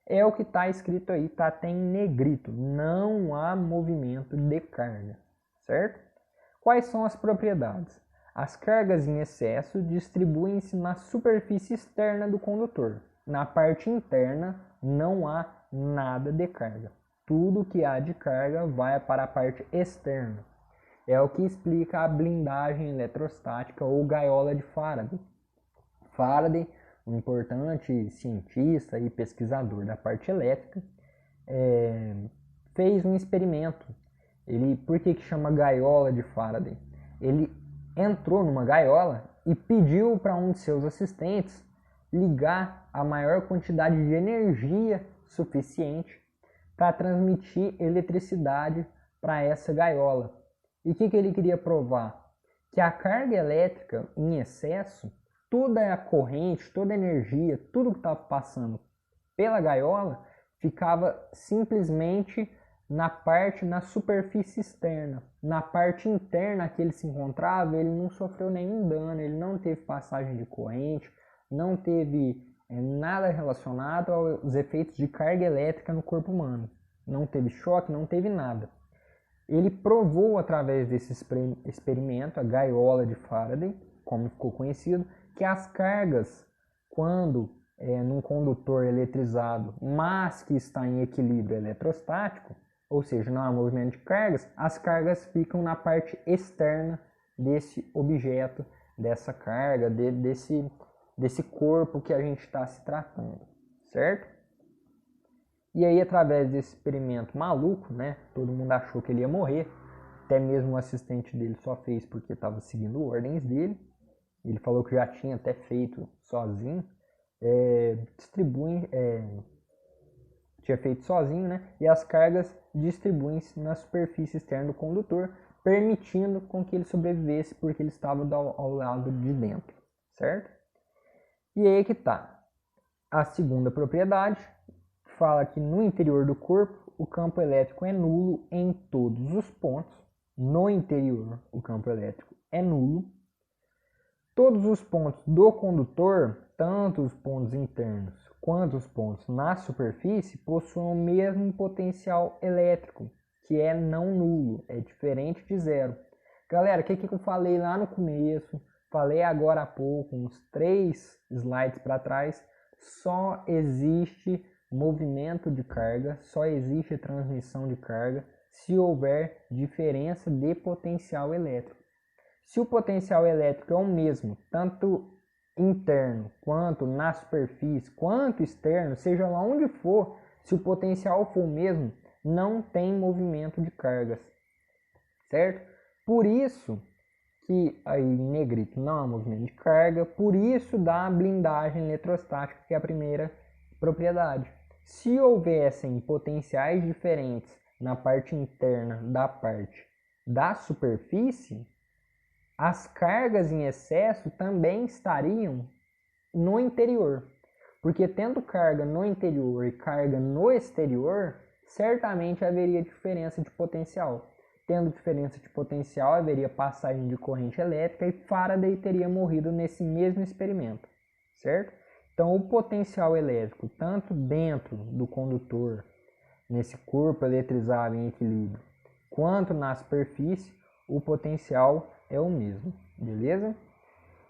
É o que está escrito aí, está até em negrito. Não há movimento de carga, certo? Quais são as propriedades? As cargas em excesso distribuem-se na superfície externa do condutor. Na parte interna não há nada de carga. Tudo que há de carga vai para a parte externa. É o que explica a blindagem eletrostática ou gaiola de Faraday. Faraday, um importante cientista e pesquisador da parte elétrica, fez um experimento. Por que chama gaiola de Faraday? Ele entrou numa gaiola e pediu para um de seus assistentes ligar a maior quantidade de energia suficiente para transmitir eletricidade para essa gaiola. E o que ele queria provar? Que a carga elétrica em excesso, toda a corrente, toda a energia, tudo que estava passando pela gaiola ficava simplesmente na superfície externa. Na parte interna que ele se encontrava, ele não sofreu nenhum dano, ele não teve passagem de corrente, não teve nada relacionado aos efeitos de carga elétrica no corpo humano. Não teve choque, não teve nada. Ele provou através desse experimento, a gaiola de Faraday, como ficou conhecido, que as cargas, quando num condutor eletrizado, mas que está em equilíbrio eletrostático, ou seja, não há movimento de cargas, as cargas ficam na parte externa desse objeto, dessa carga, desse corpo que a gente está se tratando, certo? E aí, através desse experimento maluco, né, todo mundo achou que ele ia morrer, até mesmo o assistente dele só fez porque estava seguindo ordens dele. Ele falou que já tinha até feito sozinho, tinha feito sozinho, né? E as cargas distribuem-se na superfície externa do condutor, permitindo com que ele sobrevivesse porque ele estava ao lado de dentro, certo? E aí que tá. A segunda propriedade fala que no interior do corpo o campo elétrico é nulo em todos os pontos. No interior o campo elétrico é nulo. Todos os pontos do condutor, tanto os pontos internos quanto os pontos na superfície, possuem o mesmo potencial elétrico, que é não nulo, é diferente de zero. Galera, o que eu falei lá no começo, falei agora há pouco, uns 3 slides para trás, só existe movimento de carga, só existe transmissão de carga se houver diferença de potencial elétrico. Se o potencial elétrico é o mesmo, tanto interno, quanto na superfície, quanto externo, seja lá onde for, se o potencial for o mesmo, não tem movimento de cargas, certo? Por isso que aí em negrito não há movimento de carga, por isso dá a blindagem eletrostática, que é a primeira propriedade. Se houvessem potenciais diferentes na parte interna da parte da superfície, as cargas em excesso também estariam no interior. Porque tendo carga no interior e carga no exterior, certamente haveria diferença de potencial. Tendo diferença de potencial, haveria passagem de corrente elétrica e Faraday teria morrido nesse mesmo experimento, certo? Então, o potencial elétrico, tanto dentro do condutor, nesse corpo eletrizado em equilíbrio, quanto na superfície, o potencial é o mesmo, beleza?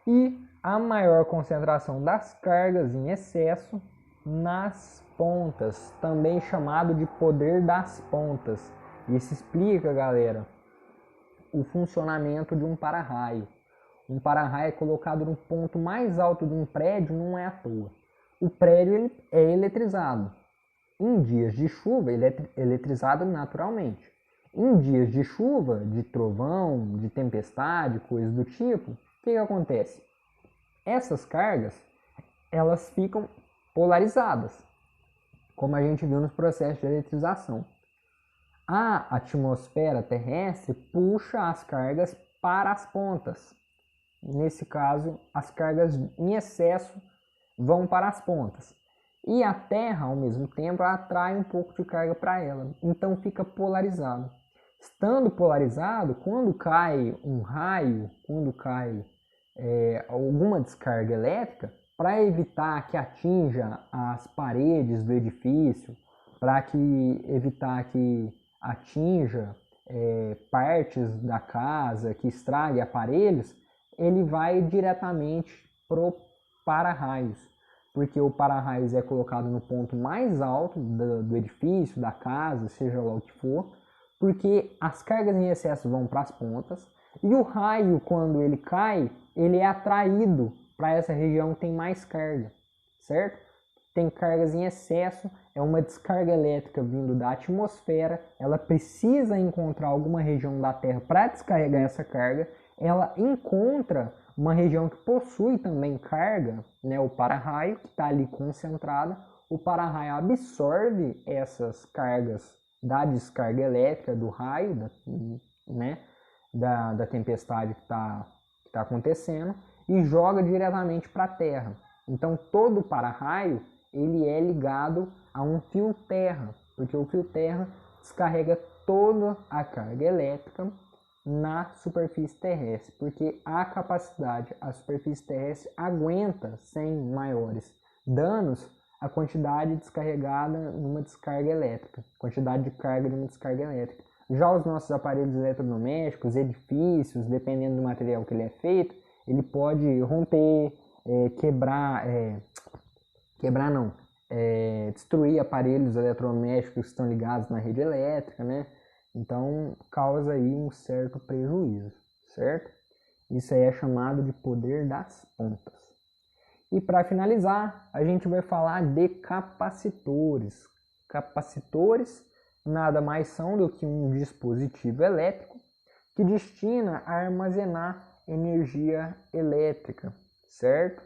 E a maior concentração das cargas em excesso nas pontas, também chamado de poder das pontas. Isso explica, galera, o funcionamento de um para-raio. Um para-raio é colocado no ponto mais alto de um prédio, não é à toa. O prédio ele é eletrizado. Em dias de chuva, ele é eletrizado naturalmente. Em dias de chuva, de trovão, de tempestade, coisas do tipo, o que acontece? Essas cargas, elas ficam polarizadas, como a gente viu nos processos de eletrização. A atmosfera terrestre puxa as cargas para as pontas. Nesse caso, as cargas em excesso vão para as pontas. E a Terra, ao mesmo tempo, atrai um pouco de carga para ela. Então fica polarizado. Estando polarizado, quando cai um raio, quando cai alguma descarga elétrica, para evitar que atinja as paredes do edifício, para evitar que atinja partes da casa, que estrague aparelhos, ele vai diretamente pro para-raios, porque o para-raios é colocado no ponto mais alto do edifício, da casa, seja lá o que for, porque as cargas em excesso vão para as pontas, e o raio, quando ele cai, ele é atraído para essa região que tem mais carga, certo? Tem cargas em excesso, é uma descarga elétrica vindo da atmosfera, ela precisa encontrar alguma região da Terra para descarregar essa carga, ela encontra uma região que possui também carga, né, o para-raio, que está ali concentrada, o para-raio absorve essas cargas da descarga elétrica, do raio, da tempestade que está acontecendo, e joga diretamente para a Terra. Então todo o para-raio ele é ligado a um fio terra, porque o fio terra descarrega toda a carga elétrica na superfície terrestre, porque a superfície terrestre aguenta sem maiores danos a quantidade descarregada numa descarga elétrica, quantidade de carga numa descarga elétrica. Já os nossos aparelhos eletrodomésticos, edifícios, dependendo do material que ele é feito, ele pode romper, destruir aparelhos eletrodomésticos que estão ligados na rede elétrica, né? Então causa aí um certo prejuízo, certo? Isso aí é chamado de poder das pontas. E para finalizar, a gente vai falar de capacitores. Capacitores nada mais são do que um dispositivo elétrico que destina a armazenar energia elétrica, certo?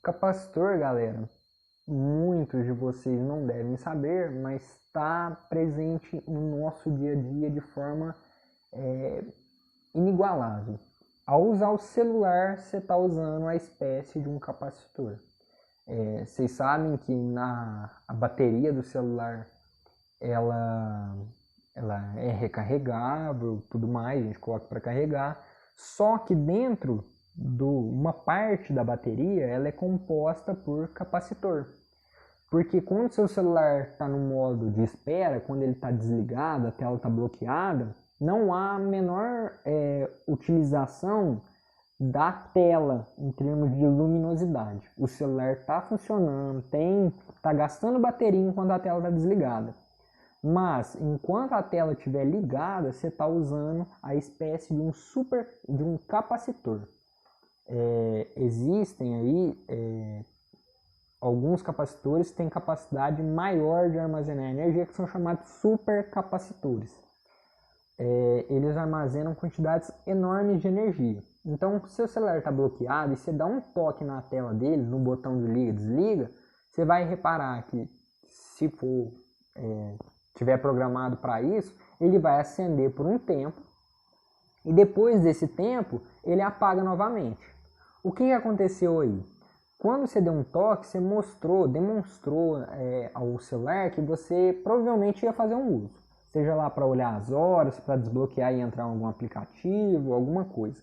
Capacitor, galera, muitos de vocês não devem saber, mas está presente no nosso dia a dia de forma inigualável. Ao usar o celular, você está usando a espécie de um capacitor. Vocês sabem que a bateria do celular ela é recarregável, tudo mais, a gente coloca para carregar, só que dentro uma parte da bateria ela é composta por capacitor. Porque quando seu celular está no modo de espera, quando ele está desligado, a tela está bloqueada, não há a menor utilização da tela em termos de luminosidade. O celular está funcionando, está gastando bateria enquanto a tela está desligada. Mas enquanto a tela estiver ligada, você está usando a espécie de um capacitor. Existem aí alguns capacitores que têm capacidade maior de armazenar energia, que são chamados supercapacitores. Eles armazenam quantidades enormes de energia. Então, se o celular está bloqueado e você dá um toque na tela dele, no botão de liga e desliga, você vai reparar que, se for tiver programado para isso, ele vai acender por um tempo e depois desse tempo ele apaga novamente. O que aconteceu aí? Quando você deu um toque, você demonstrou ao celular que você provavelmente ia fazer um uso. Seja lá para olhar as horas, para desbloquear e entrar em algum aplicativo, alguma coisa.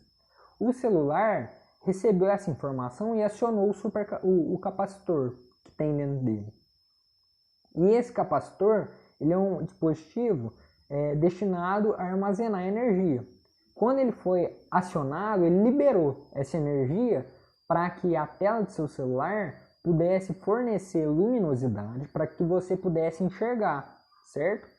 O celular recebeu essa informação e acionou o capacitor que tem dentro dele. E esse capacitor ele é um dispositivo destinado a armazenar energia. Quando ele foi acionado, ele liberou essa energia para que a tela do seu celular pudesse fornecer luminosidade para que você pudesse enxergar, certo?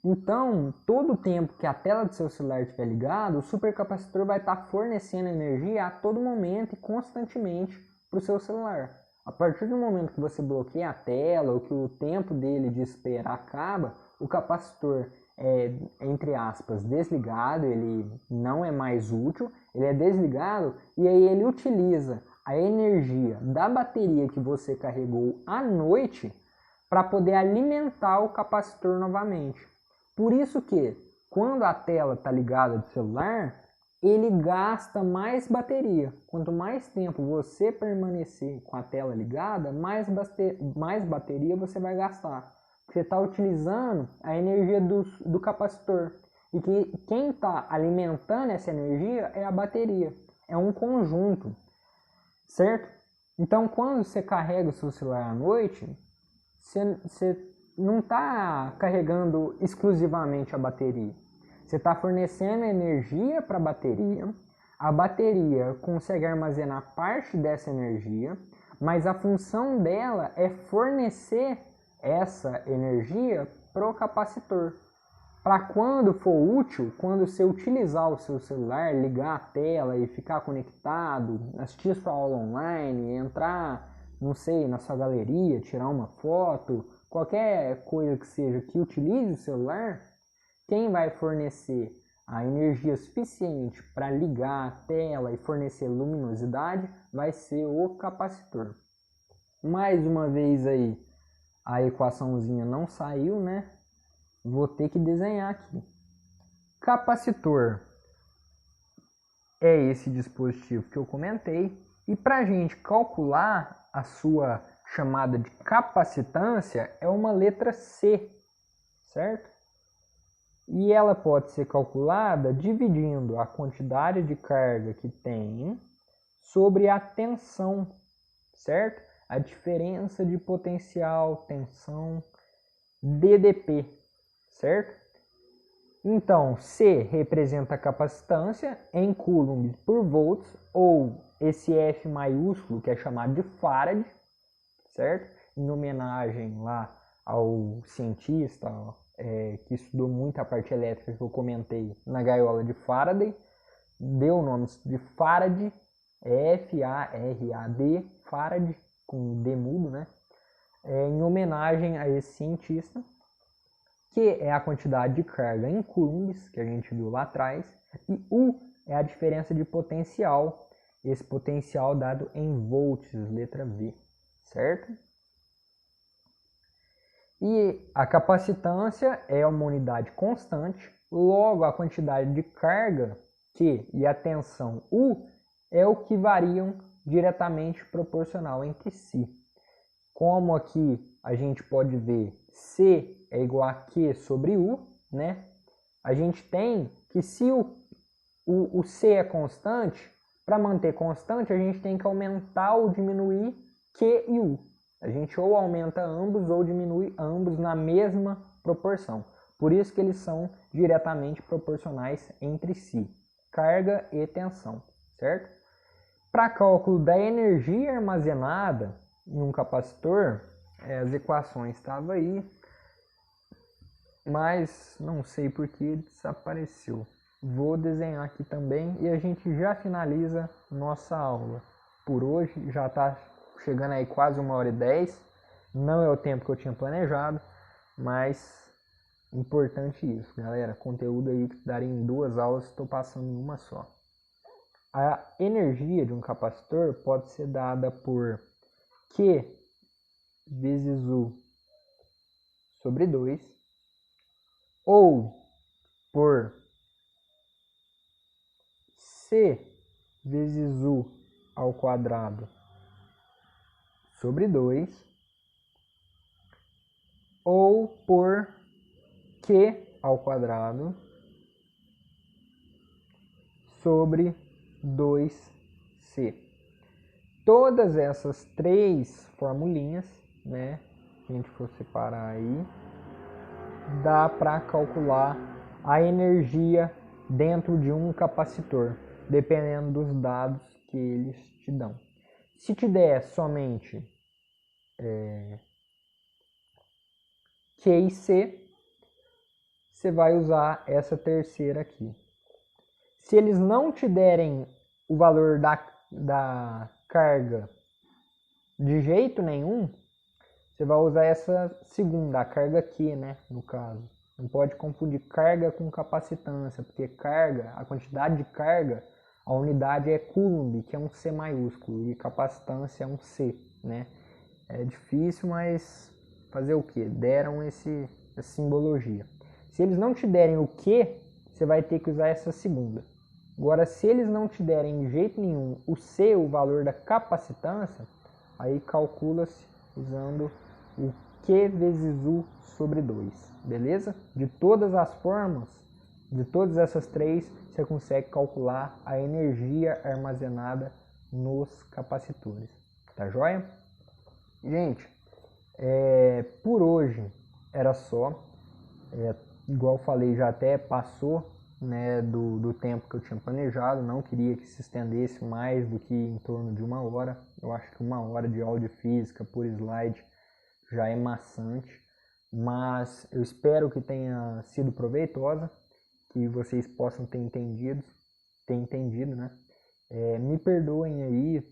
Então, todo o tempo que a tela do seu celular estiver ligada, o supercapacitor vai estar fornecendo energia a todo momento e constantemente para o seu celular. A partir do momento que você bloqueia a tela ou que o tempo dele de espera acaba, o capacitor é, entre aspas, desligado, ele não é mais útil, ele é desligado e aí ele utiliza a energia da bateria que você carregou à noite para poder alimentar o capacitor novamente. Por isso que, quando a tela está ligada do celular, ele gasta mais bateria. Quanto mais tempo você permanecer com a tela ligada, mais bateria você vai gastar. Você está utilizando a energia do capacitor. E quem está alimentando essa energia é a bateria. É um conjunto, certo? Então, quando você carrega o seu celular à noite, você não está carregando exclusivamente a bateria. Você está fornecendo energia para a bateria consegue armazenar parte dessa energia, mas a função dela é fornecer essa energia para o capacitor. Para quando for útil, quando você utilizar o seu celular, ligar a tela e ficar conectado, assistir sua aula online, entrar, não sei, na sua galeria, tirar uma foto, qualquer coisa que seja que utilize o celular, quem vai fornecer a energia suficiente para ligar a tela e fornecer luminosidade vai ser o capacitor. Mais uma vez aí, a equaçãozinha não saiu, né? Vou ter que desenhar aqui. Capacitor é esse dispositivo que eu comentei. E para a gente calcular a sua chamada de capacitância é uma letra C, certo? E ela pode ser calculada dividindo a quantidade de carga que tem sobre a tensão, certo? A diferença de potencial, tensão, DDP, certo? Então, C representa a capacitância em coulombs por volts, ou esse F maiúsculo que é chamado de Farad, certo? Em homenagem lá ao cientista que estudou muito a parte elétrica que eu comentei na gaiola de Faraday, deu o nome de Farad, F-A-R-A-D, Farad, com D mudo, né? Em homenagem a esse cientista, que é a quantidade de carga em coulombs, que a gente viu lá atrás, e U é a diferença de potencial, esse potencial dado em volts, letra V, certo? E a capacitância é uma unidade constante, logo a quantidade de carga Q e a tensão U é o que variam diretamente proporcional entre si. Como aqui a gente pode ver C é igual a Q sobre U, né? A gente tem que se o C é constante, para manter constante a gente tem que aumentar ou diminuir Q e U. A gente ou aumenta ambos ou diminui ambos na mesma proporção. Por isso que eles são diretamente proporcionais entre si, carga e tensão, certo? Para cálculo da energia armazenada em um capacitor, as equações estavam aí, mas não sei por que desapareceu. Vou desenhar aqui também e a gente já finaliza nossa aula. Por hoje já está chegando aí quase 1h10, não é o tempo que eu tinha planejado, mas importante isso, galera. Conteúdo aí que daria em 2 aulas, estou passando em uma só. A energia de um capacitor pode ser dada por Q vezes U sobre 2, ou por C vezes U ao quadrado sobre 2, ou por Q ao quadrado sobre 2C. Todas essas três formulinhas, né, se a gente for separar aí, dá para calcular a energia dentro de um capacitor, dependendo dos dados que eles te dão. Se te der somente Q e C, você vai usar essa terceira aqui. Se eles não te derem o valor da carga de jeito nenhum, você vai usar essa segunda, a carga Q, né, no caso. Não pode confundir carga com capacitância, porque carga, a quantidade de carga, a unidade é coulomb, que é um C maiúsculo, e capacitância é um C, né. É difícil, mas fazer o que? Deram essa simbologia. Se eles não te derem o Q, você vai ter que usar essa segunda. Agora, se eles não te derem de jeito nenhum o C, o valor da capacitância, aí calcula-se usando o Q vezes U sobre 2, beleza? De todas as formas, de todas essas três, você consegue calcular a energia armazenada nos capacitores, tá joia? Gente, por hoje era só, igual eu falei, já até passou, né, do tempo que eu tinha planejado, não queria que se estendesse mais do que em torno de 1 hora. Eu acho que 1 hora de aula de física por slide já é maçante, mas eu espero que tenha sido proveitosa, que vocês possam ter entendido, né? Me perdoem aí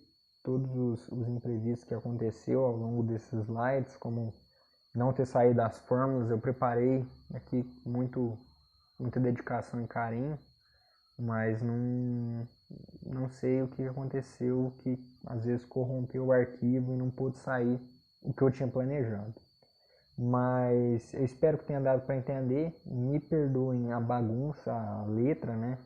todos os imprevistos que aconteceu ao longo desses slides, como não ter saído das fórmulas. Eu preparei aqui com muita dedicação e carinho, mas não sei o que aconteceu, que às vezes corrompeu o arquivo e não pôde sair o que eu tinha planejado. Mas eu espero que tenha dado para entender. Me perdoem a bagunça, a letra, né?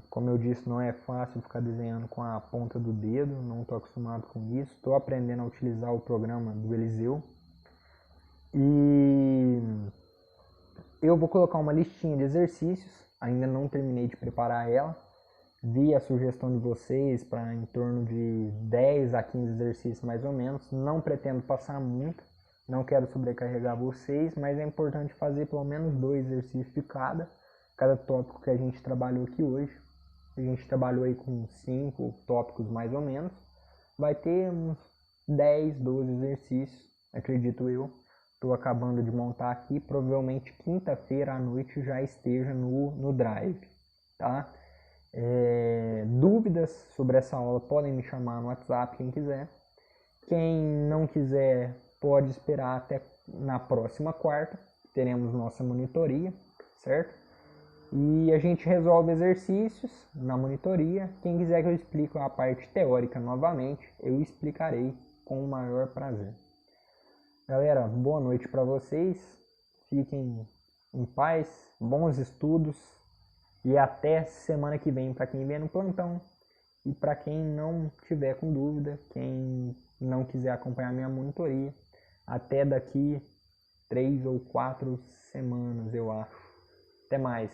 Como eu disse, não é fácil ficar desenhando com a ponta do dedo, não estou acostumado com isso. Estou aprendendo a utilizar o programa do Eliseu. E eu vou colocar uma listinha de exercícios, ainda não terminei de preparar ela. Vi a sugestão de vocês para em torno de 10 a 15 exercícios mais ou menos. Não pretendo passar muito, não quero sobrecarregar vocês, mas é importante fazer pelo menos 2 exercícios de cada tópico que a gente trabalhou aqui hoje. A gente trabalhou aí com 5 tópicos mais ou menos. Vai ter uns 10, 12 exercícios, acredito eu. Estou acabando de montar aqui, provavelmente quinta-feira à noite já esteja no Drive, tá? Dúvidas sobre essa aula podem me chamar no WhatsApp, quem quiser. Quem não quiser pode esperar até na próxima quarta, teremos nossa monitoria, certo? E a gente resolve exercícios na monitoria. Quem quiser que eu explique a parte teórica novamente, eu explicarei com o maior prazer. Galera, boa noite para vocês. Fiquem em paz, bons estudos e até semana que vem para quem vier no plantão. E para quem não tiver com dúvida, quem não quiser acompanhar minha monitoria, até daqui 3 ou 4 semanas, eu acho. Até mais.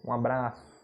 Um abraço.